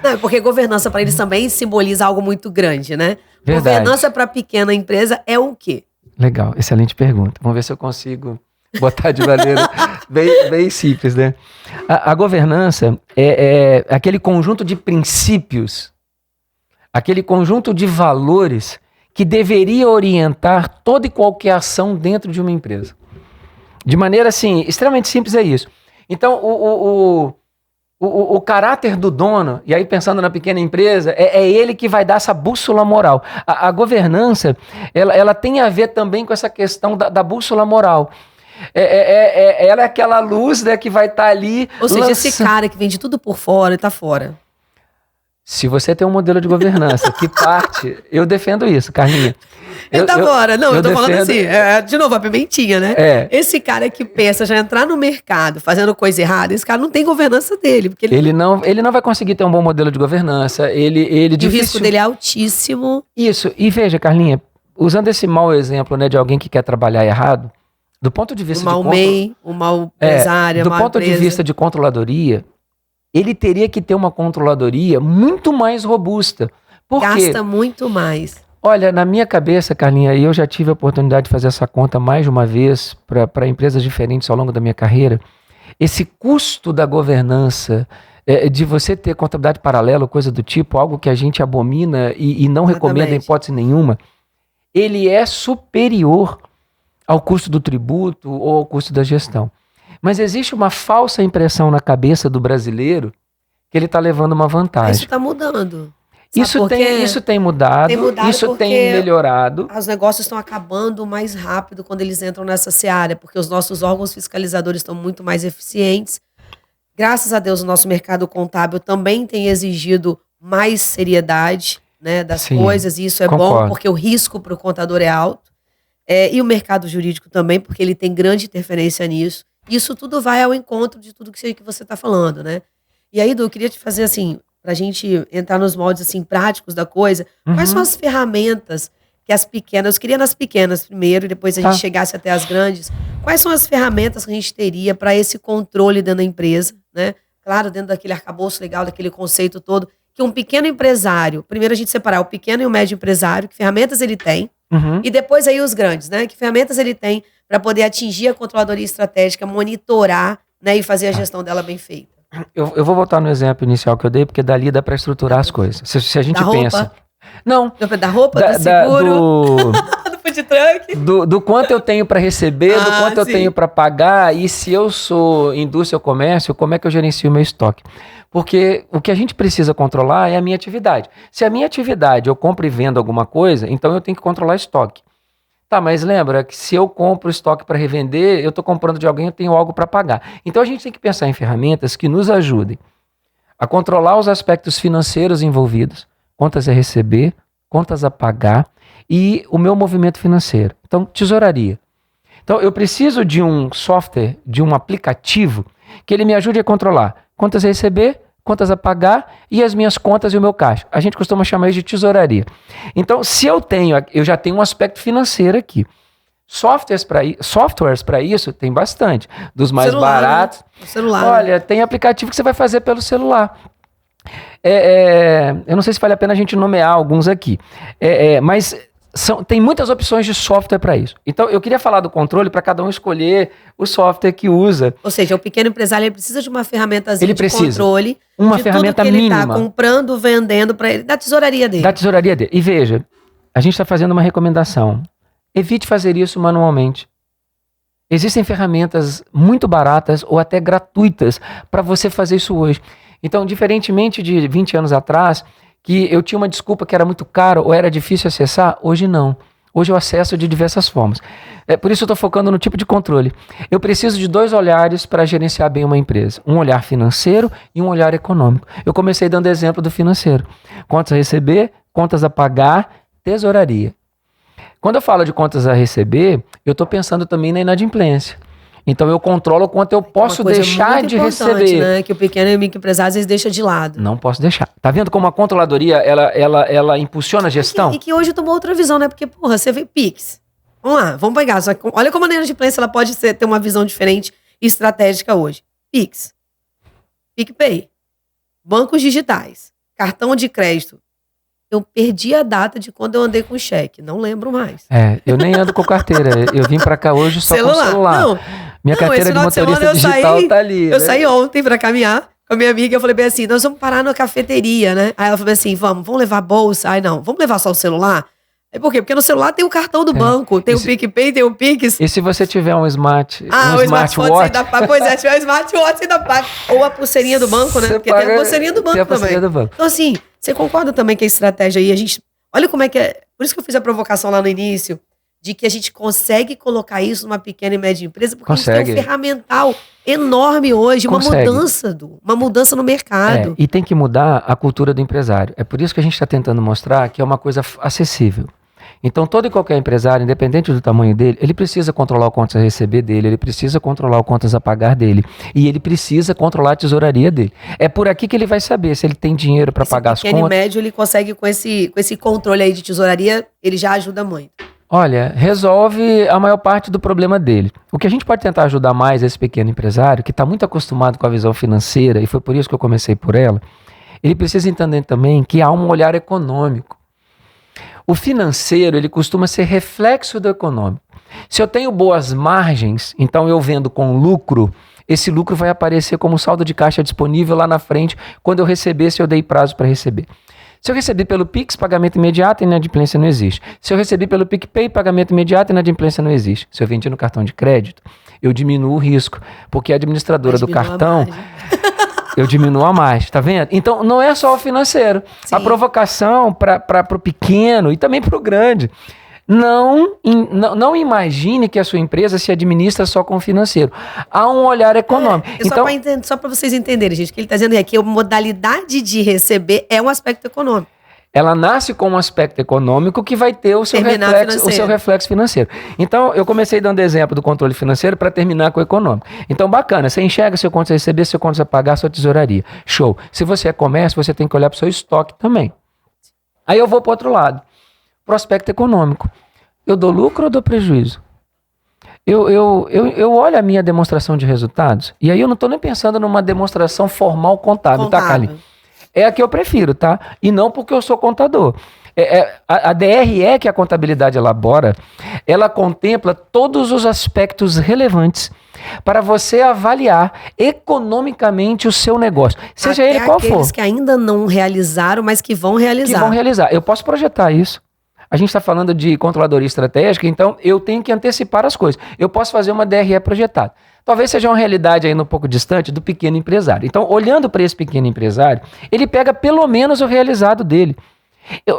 Não, porque governança para eles também simboliza algo muito grande, né? Verdade. Governança para pequena empresa é o quê? Legal, excelente pergunta. Vamos ver se eu consigo botar de maneira bem simples, né? A governança é aquele conjunto de princípios, aquele conjunto de valores que deveria orientar toda e qualquer ação dentro de uma empresa. De maneira, assim, extremamente simples é isso. Então, o caráter do dono, e aí pensando na pequena empresa, é ele que vai dar essa bússola moral. A governança, ela tem a ver também com essa questão da bússola moral. Ela é aquela luz, né, que vai estar ali... Ou seja, esse cara que vende tudo por fora e tá fora. Se você tem um modelo de governança que parte... Eu defendo isso, Carlinha. Ele tá fora. Não, eu tô falando assim, de novo, a pimentinha, né? Esse cara que pensa já entrar no mercado fazendo coisa errada, esse cara não tem governança dele. Porque ele não vai conseguir ter um bom modelo de governança. O risco dele é altíssimo. Isso. E veja, Carlinha, usando esse mau exemplo, né, de alguém que quer trabalhar errado, do ponto de vista o mau empresário, do ponto de vista de controladoria, ele teria que ter uma controladoria muito mais robusta. Por quê? Gasta muito mais. Olha, na minha cabeça, Carlinha, eu já tive a oportunidade de fazer essa conta mais de uma vez para empresas diferentes ao longo da minha carreira. Esse custo da governança, de você ter contabilidade paralela, coisa do tipo, algo que a gente abomina e não recomenda em hipótese nenhuma, ele é superior ao custo do tributo ou ao custo da gestão. Mas existe uma falsa impressão na cabeça do brasileiro que ele está levando uma vantagem. Isso está mudando. Isso tem mudado, isso tem melhorado. Os negócios estão acabando mais rápido quando eles entram nessa seara, porque os nossos órgãos fiscalizadores estão muito mais eficientes. Graças a Deus, o nosso mercado contábil também tem exigido mais seriedade, né, das coisas, e isso é bom, porque o risco para o contador é alto. E o mercado jurídico também, porque ele tem grande interferência nisso. Isso tudo vai ao encontro de tudo que você está falando, né? E aí, Du, eu queria te fazer assim, para a gente entrar nos moldes assim, práticos da coisa, quais são as ferramentas que as pequenas, eu queria nas pequenas primeiro, e depois a gente chegasse até as grandes, quais são as ferramentas que a gente teria para esse controle dentro da empresa, né? Claro, dentro daquele arcabouço legal, daquele conceito todo, que um pequeno empresário, primeiro a gente separar o pequeno e o médio empresário, que ferramentas ele tem, e depois aí os grandes, né? Que ferramentas ele tem para poder atingir a controladoria estratégica, monitorar, né, e fazer a gestão dela bem feita. Eu vou voltar no exemplo inicial que eu dei, porque dali dá para estruturar as coisas. Se a gente pensa... Roupa? Não. Da roupa, do seguro, do food truck. Do quanto eu tenho para receber, do quanto eu tenho para pagar, e se eu sou indústria ou comércio, como é que eu gerencio o meu estoque? Porque o que a gente precisa controlar é a minha atividade. Se a minha atividade eu compro e vendo alguma coisa, então eu tenho que controlar estoque. Tá, mas lembra que se eu compro estoque para revender, eu estou comprando de alguém, eu tenho algo para pagar. Então a gente tem que pensar em ferramentas que nos ajudem a controlar os aspectos financeiros envolvidos, contas a receber, contas a pagar e o meu movimento financeiro. Então, tesouraria. Então, eu preciso de um software, de um aplicativo que ele me ajude a controlar contas a receber, contas a pagar e as minhas contas e o meu caixa. A gente costuma chamar isso de tesouraria. Então, se eu já tenho um aspecto financeiro aqui. Softwares para isso tem bastante. Dos mais baratos. Né? O celular. Olha, tem aplicativo que você vai fazer pelo celular. Eu não sei se vale a pena a gente nomear alguns aqui. Mas tem muitas opções de software para isso. Então, eu queria falar do controle para cada um escolher o software que usa. Ou seja, o pequeno empresário ele precisa de uma ferramentazinha de controle. Uma ferramenta tudo que mínima. Ele está comprando, vendendo para ele, da tesouraria dele. Da tesouraria dele. E veja, a gente está fazendo uma recomendação. Evite fazer isso manualmente. Existem ferramentas muito baratas ou até gratuitas para você fazer isso hoje. Então, diferentemente de 20 anos atrás, que eu tinha uma desculpa que era muito caro ou era difícil acessar, hoje não. Hoje eu acesso de diversas formas. Por isso eu estou focando no tipo de controle. Eu preciso de 2 olhares para gerenciar bem uma empresa. Um olhar financeiro e um olhar econômico. Eu comecei dando exemplo do financeiro. Contas a receber, contas a pagar, tesouraria. Quando eu falo de contas a receber, eu estou pensando também na inadimplência. Então eu controlo o quanto eu posso deixar de receber. Né? Que o pequeno e microempresário às vezes deixa de lado. Não posso deixar. Tá vendo como a controladoria ela impulsiona a gestão? E que hoje tomou outra visão, né? Porque, porra, você vê Pix. Vamos lá, vamos pegar. Olha como a inadimplência ela pode ter uma visão diferente e estratégica hoje. Pix, PicPay, bancos digitais, cartão de crédito. Eu perdi a data de quando eu andei com cheque. Não lembro mais. Eu nem ando com carteira. Eu vim pra cá hoje só com celular. Não, minha carteira de motorista digital tá ali. Eu saí ontem pra caminhar com a minha amiga. Eu falei bem assim, nós vamos parar na cafeteria, né? Aí ela falou assim, vamos levar bolsa? Aí não, vamos levar só o celular? Aí por quê? Porque no celular tem o cartão do banco, tem o PicPay, tem o Pix. E se você tiver um smartwatch? O smartwatch ainda paga. Pois é, se tiver o smartwatch ainda paga. Ou a pulseirinha do banco, né? Porque tem a pulseirinha do banco também. Então assim, você concorda também que a estratégia aí, olha como é que é. Por isso que eu fiz a provocação lá no início, de que a gente consegue colocar isso numa pequena e média empresa, porque a gente tem um ferramental enorme hoje, uma mudança no mercado. E tem que mudar a cultura do empresário. É por isso que a gente está tentando mostrar que é uma coisa acessível. Então, todo e qualquer empresário, independente do tamanho dele, ele precisa controlar o contas a receber dele, ele precisa controlar o contas a pagar dele e ele precisa controlar a tesouraria dele. É por aqui que ele vai saber se ele tem dinheiro para pagar as contas. Pequeno e médio, ele consegue com esse controle aí de tesouraria, ele já ajuda muito. Olha, resolve a maior parte do problema dele. O que a gente pode tentar ajudar mais esse pequeno empresário, que está muito acostumado com a visão financeira, e foi por isso que eu comecei por ela, ele precisa entender também que há um olhar econômico. O financeiro, ele costuma ser reflexo do econômico. Se eu tenho boas margens, então eu vendo com lucro, esse lucro vai aparecer como saldo de caixa disponível lá na frente, quando eu receber, se eu dei prazo para receber. Se eu recebi pelo Pix, pagamento imediato, inadimplência não existe. Se eu recebi pelo PicPay, pagamento imediato, inadimplência não existe. Se eu vendi no cartão de crédito, eu diminuo o risco, porque a administradora do cartão... Eu diminuo a mais, tá vendo? Então, não é só o financeiro. Sim. A provocação para o pequeno e também para o grande. Não imagine que a sua empresa se administra só com o financeiro. Há um olhar econômico. Só para vocês entenderem, gente, o que ele está dizendo é que a modalidade de receber é um aspecto econômico. Ela nasce com um aspecto econômico que vai ter o seu reflexo financeiro. Então, eu comecei dando exemplo do controle financeiro para terminar com o econômico. Então, bacana, você enxerga seu contas a receber, seu contas a pagar, sua tesouraria. Show. Se você é comércio, você tem que olhar para o seu estoque também. Aí eu vou para o outro lado. Prospecto econômico. Eu dou lucro ou dou prejuízo? Eu olho a minha demonstração de resultados, e aí eu não estou nem pensando numa demonstração formal contábil. Tá, Carlinhos? É a que eu prefiro, tá? E não porque eu sou contador. A DRE que a contabilidade elabora, ela contempla todos os aspectos relevantes para você avaliar economicamente o seu negócio, seja ele qual for. Aqueles que ainda não realizaram, mas que vão realizar. Eu posso projetar isso. A gente está falando de controladoria estratégica, então eu tenho que antecipar as coisas. Eu posso fazer uma DRE projetada. Talvez seja uma realidade ainda um pouco distante do pequeno empresário. Então, olhando para esse pequeno empresário, ele pega pelo menos o realizado dele.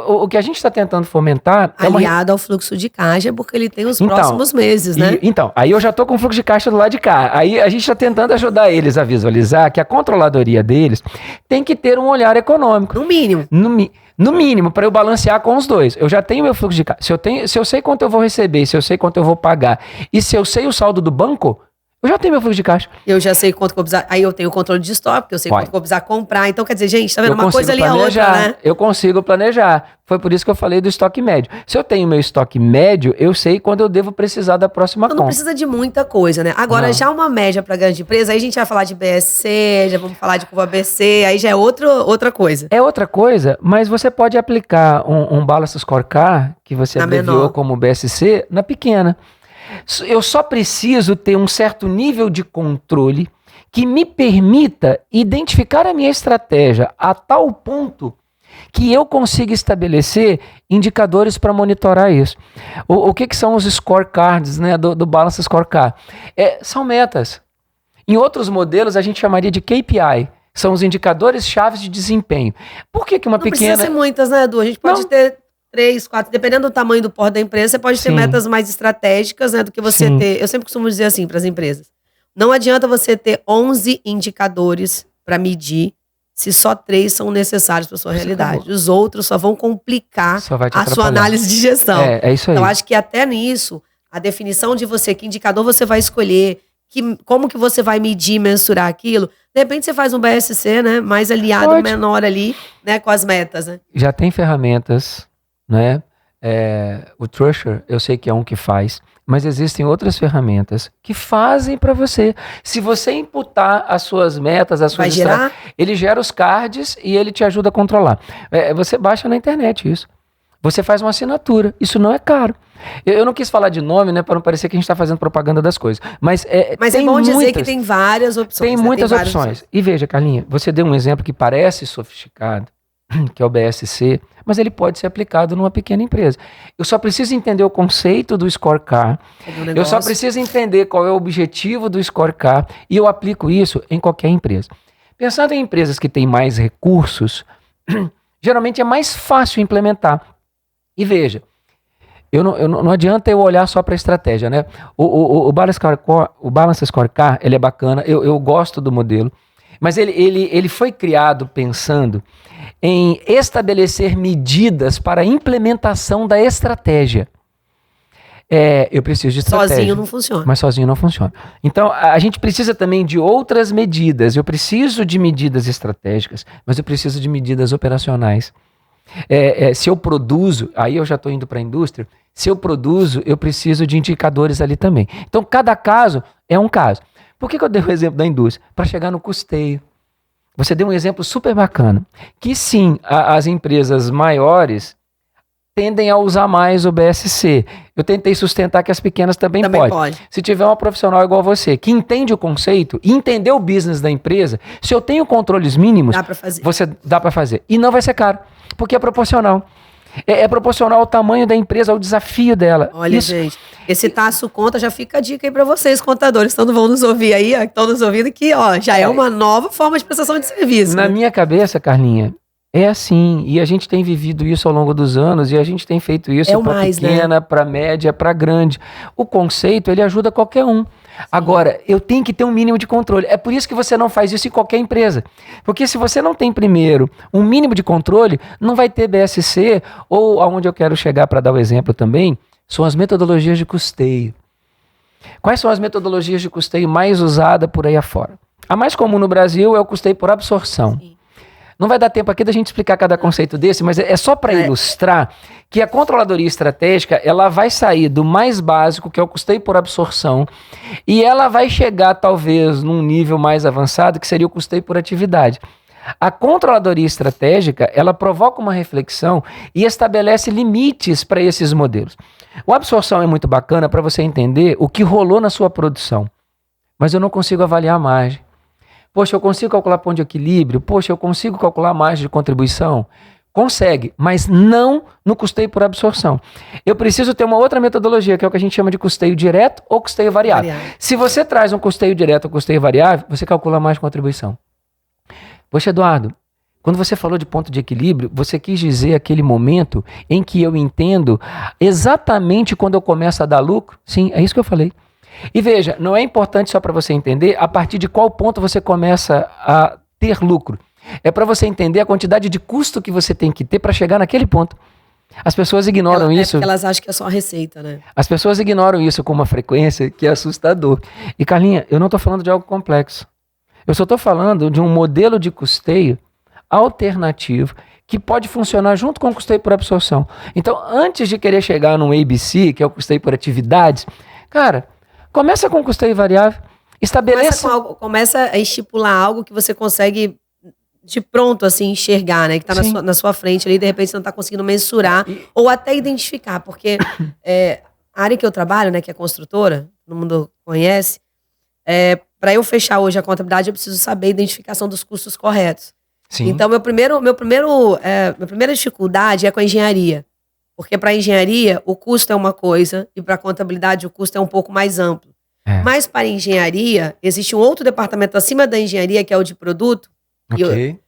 O que a gente está tentando fomentar... Aliado ao fluxo de caixa, porque ele tem os próximos meses, né? Então, aí eu já estou com o fluxo de caixa do lado de cá. Aí a gente está tentando ajudar eles a visualizar que a controladoria deles tem que ter um olhar econômico. No mínimo. No mínimo, para eu balancear com os dois. Eu já tenho meu fluxo de caixa. Se eu sei quanto eu vou receber, se eu sei quanto eu vou pagar, e se eu sei o saldo do banco... Eu já tenho meu fluxo de caixa. Eu já sei quanto que eu precisar. Aí eu tenho o controle de estoque, porque eu sei quanto que eu precisar comprar. Então, quer dizer, gente, tá vendo? Uma coisa ali a outra, né? Eu consigo planejar. Foi por isso que eu falei do estoque médio. Se eu tenho meu estoque médio, eu sei quando eu devo precisar da próxima compra. Não precisa de muita coisa, né? Agora, já uma média para grande empresa, aí a gente vai falar de BSC, já vamos falar de curva BC, aí já é outra coisa. É outra coisa, mas você pode aplicar um Balance Scorecard, que você abreviou como BSC, na pequena. Eu só preciso ter um certo nível de controle que me permita identificar a minha estratégia a tal ponto que eu consiga estabelecer indicadores para monitorar isso. O que são os scorecards, né, do Balance Scorecard? São metas. Em outros modelos a gente chamaria de KPI. São os indicadores chaves de desempenho. Por que uma pequena... Não precisa ser muitas, né, Edu? A gente pode ter 3, 4, dependendo do tamanho do porte da empresa, você pode ter metas mais estratégicas, né, do que você ter. Eu sempre costumo dizer assim para as empresas: não adianta você ter 11 indicadores para medir se só 3 são necessários para sua realidade. Acabou. Os outros só vão complicar a sua análise de gestão. É isso aí. Então, acho que até nisso, a definição de que indicador você vai escolher, como que você vai medir, mensurar aquilo, de repente você faz um BSC, né, mais aliado, menor ali, né, com as metas, né? Já tem ferramentas, né? O Trusher, eu sei que é um que faz, mas existem outras ferramentas que fazem para você. Se você imputar as suas metas, as suas Vai gerar? ele gera os cards e ele te ajuda a controlar. Você baixa na internet isso. Você faz uma assinatura. Isso não é caro. Eu não quis falar de nome, né, para não parecer que a gente está fazendo propaganda das coisas. Mas é bom dizer que tem várias opções. Tem muitas opções. E veja, Carlinha, você deu um exemplo que parece sofisticado, que é o BSC, mas ele pode ser aplicado numa pequena empresa. Eu só preciso entender o conceito do scorecard, eu só preciso entender qual é o objetivo do scorecard e eu aplico isso em qualquer empresa. Pensando em empresas que têm mais recursos, geralmente é mais fácil implementar. E veja, não adianta eu olhar só para a estratégia, né? O Balance Scorecard, ele é bacana, eu gosto do modelo, mas ele foi criado pensando em estabelecer medidas para a implementação da estratégia. Eu preciso de estratégia. Sozinho não funciona. Mas sozinho não funciona. Então, a gente precisa também de outras medidas. Eu preciso de medidas estratégicas, mas eu preciso de medidas operacionais. Se eu produzo, aí eu já estou indo para a indústria, se eu produzo, eu preciso de indicadores ali também. Então, cada caso é um caso. Por que eu dei o exemplo da indústria? Para chegar no custeio. Você deu um exemplo super bacana, que sim, as empresas maiores tendem a usar mais o BSC. Eu tentei sustentar que as pequenas também podem. Se tiver uma profissional igual você, que entende o conceito e entender o business da empresa, se eu tenho controles mínimos, dá para fazer. E não vai ser caro, porque é proporcional. É proporcional ao tamanho da empresa, ao desafio dela. Olha, gente, esse Tasso Conta já fica a dica aí para vocês, contadores, que vão nos ouvir aí, que estão nos ouvindo, que já é uma nova forma de prestação de serviço. Na minha cabeça, Carlinha, é assim, e a gente tem vivido isso ao longo dos anos, e a gente tem feito isso para pequena, né? Para média, para grande. O conceito, ele ajuda qualquer um. Agora, eu tenho que ter um mínimo de controle. É por isso que você não faz isso em qualquer empresa. Porque se você não tem primeiro um mínimo de controle, não vai ter BSC, ou aonde eu quero chegar para dar o exemplo também, são as metodologias de custeio. Quais são as metodologias de custeio mais usadas por aí afora? A mais comum no Brasil é o custeio por absorção. Sim. Não vai dar tempo aqui da gente explicar cada conceito desse, mas é só para ilustrar que a controladoria estratégica, ela vai sair do mais básico, que é o custeio por absorção, e ela vai chegar talvez num nível mais avançado, que seria o custeio por atividade. A controladoria estratégica, ela provoca uma reflexão e estabelece limites para esses modelos. O absorção é muito bacana para você entender o que rolou na sua produção, mas eu não consigo avaliar a margem. Poxa, eu consigo calcular ponto de equilíbrio? Poxa, eu consigo calcular a margem de contribuição? Consegue, mas não no custeio por absorção. Eu preciso ter uma outra metodologia, que é o que a gente chama de custeio direto ou custeio variável. Se você traz um custeio direto ou custeio variável, você calcula a margem de contribuição. Poxa, Eduardo, quando você falou de ponto de equilíbrio, você quis dizer aquele momento em que eu entendo exatamente quando eu começo a dar lucro? Sim, é isso que eu falei. E veja, não é importante só para você entender a partir de qual ponto você começa a ter lucro. É para você entender a quantidade de custo que você tem que ter para chegar naquele ponto. As pessoas ignoram isso. Porque elas acham que é só a receita, né? As pessoas ignoram isso com uma frequência que é assustador. E Carlinha, eu não estou falando de algo complexo. Eu só estou falando de um modelo de custeio alternativo que pode funcionar junto com o custeio por absorção. Então, antes de querer chegar num ABC, que é o custeio por atividades, cara, começa com custeio variável, estabeleça... Começa a estipular algo que você consegue de pronto, assim, enxergar, né? Que está na sua frente ali, de repente você não está conseguindo mensurar ou até identificar, porque a área que eu trabalho, né, que é construtora, todo mundo conhece, para eu fechar hoje a contabilidade, eu preciso saber a identificação dos custos corretos. Sim. Então, minha primeira dificuldade é com a engenharia. Porque para a engenharia, o custo é uma coisa e para a contabilidade, o custo é um pouco mais amplo. Mas para a engenharia, existe um outro departamento acima da engenharia, que é o de produto,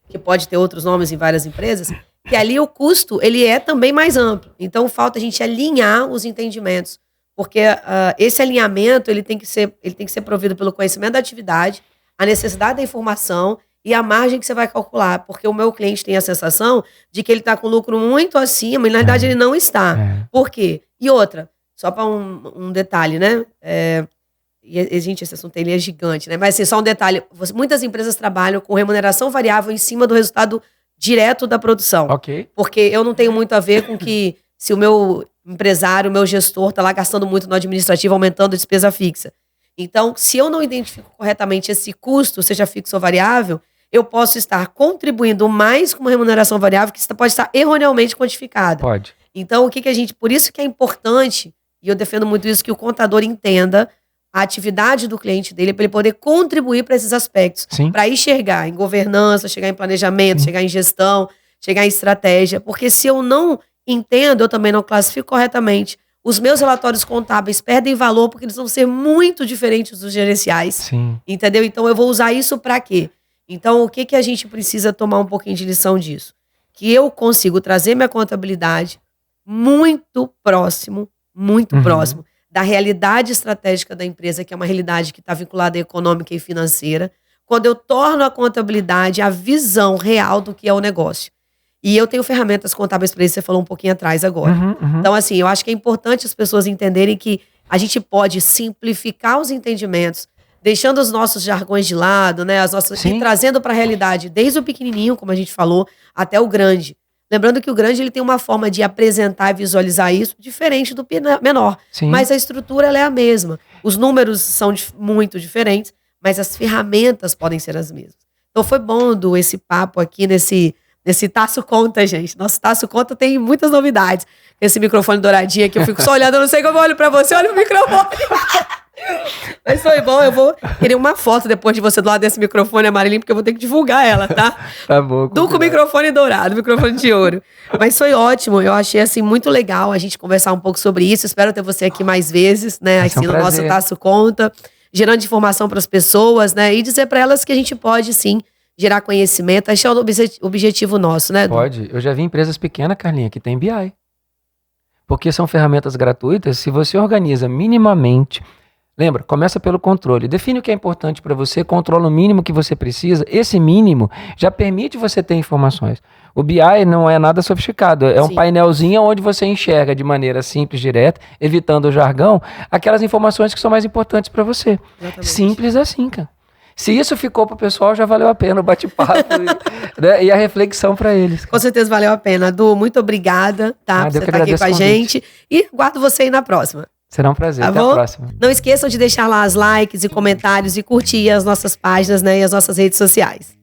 que pode ter outros nomes em várias empresas, que ali o custo ele é também mais amplo. Então, falta a gente alinhar os entendimentos. Porque esse alinhamento ele tem que ser provido pelo conhecimento da atividade, a necessidade da informação e a margem que você vai calcular, porque o meu cliente tem a sensação de que ele está com lucro muito acima e na verdade ele não está. Por quê? E outra, só para um detalhe, né? Gente, esse assunto ele é gigante, né? Mas assim, só um detalhe, muitas empresas trabalham com remuneração variável em cima do resultado direto da produção. Porque eu não tenho muito a ver com que se o meu empresário, o meu gestor está lá gastando muito no administrativo, aumentando a despesa fixa. Então, se eu não identifico corretamente esse custo, seja fixo ou variável, eu posso estar contribuindo mais com uma remuneração variável que pode estar erroneamente quantificada. Pode. Então, por isso que é importante, e eu defendo muito isso, que o contador entenda a atividade do cliente dele para ele poder contribuir para esses aspectos. Para enxergar em governança, chegar em planejamento, chegar em gestão, chegar em estratégia. Porque se eu não entendo, eu também não classifico corretamente, os meus relatórios contábeis perdem valor porque eles vão ser muito diferentes dos gerenciais. Sim. Entendeu? Então eu vou usar isso para quê? Então o que a gente precisa tomar um pouquinho de lição disso? Que eu consigo trazer minha contabilidade muito próximo da realidade estratégica da empresa, que é uma realidade que está vinculada à econômica e financeira, quando eu torno a contabilidade a visão real do que é o negócio. E eu tenho ferramentas contábeis para isso, você falou um pouquinho atrás agora. Então, assim, eu acho que é importante as pessoas entenderem que a gente pode simplificar os entendimentos, deixando os nossos jargões de lado, né? E trazendo para a realidade, desde o pequenininho, como a gente falou, até o grande. Lembrando que o grande ele tem uma forma de apresentar e visualizar isso diferente do menor. Mas a estrutura ela é a mesma. Os números são muito diferentes, mas as ferramentas podem ser as mesmas. Então, foi bom esse papo aqui nesse Taço Conta, gente. Nosso Taço Conta tem muitas novidades. Esse microfone douradinho aqui, eu fico só olhando, eu não sei como eu olho pra você, olha o microfone. Mas foi bom, eu vou querer uma foto depois de você do lado desse microfone amarelinho, porque eu vou ter que divulgar ela, tá? Tá bom. Com o microfone dourado, microfone de ouro. Mas foi ótimo, eu achei assim muito legal a gente conversar um pouco sobre isso. Espero ter você aqui mais vezes, né? Assim, no nosso Taço Conta, gerando informação para as pessoas, né? E dizer para elas que a gente pode, sim, gerar conhecimento. Esse é o objetivo nosso, né, Edu? Pode. Eu já vi empresas pequenas, Carlinha, que tem BI. Porque são ferramentas gratuitas. Se você organiza minimamente, lembra, começa pelo controle. Define o que é importante para você, controla o mínimo que você precisa. Esse mínimo já permite você ter informações. O BI não é nada sofisticado. É um painelzinho onde você enxerga de maneira simples, direta, evitando o jargão, aquelas informações que são mais importantes para você. Exatamente. Simples assim, cara. Se isso ficou pro pessoal, já valeu a pena o bate-papo né? E a reflexão para eles. Com certeza valeu a pena. Du, muito obrigada, tá? Por você estar aqui com a gente. E aguardo você aí na próxima. Será um prazer. Até a próxima. Não esqueçam de deixar lá as likes e comentários e curtir as nossas páginas, né? E as nossas redes sociais.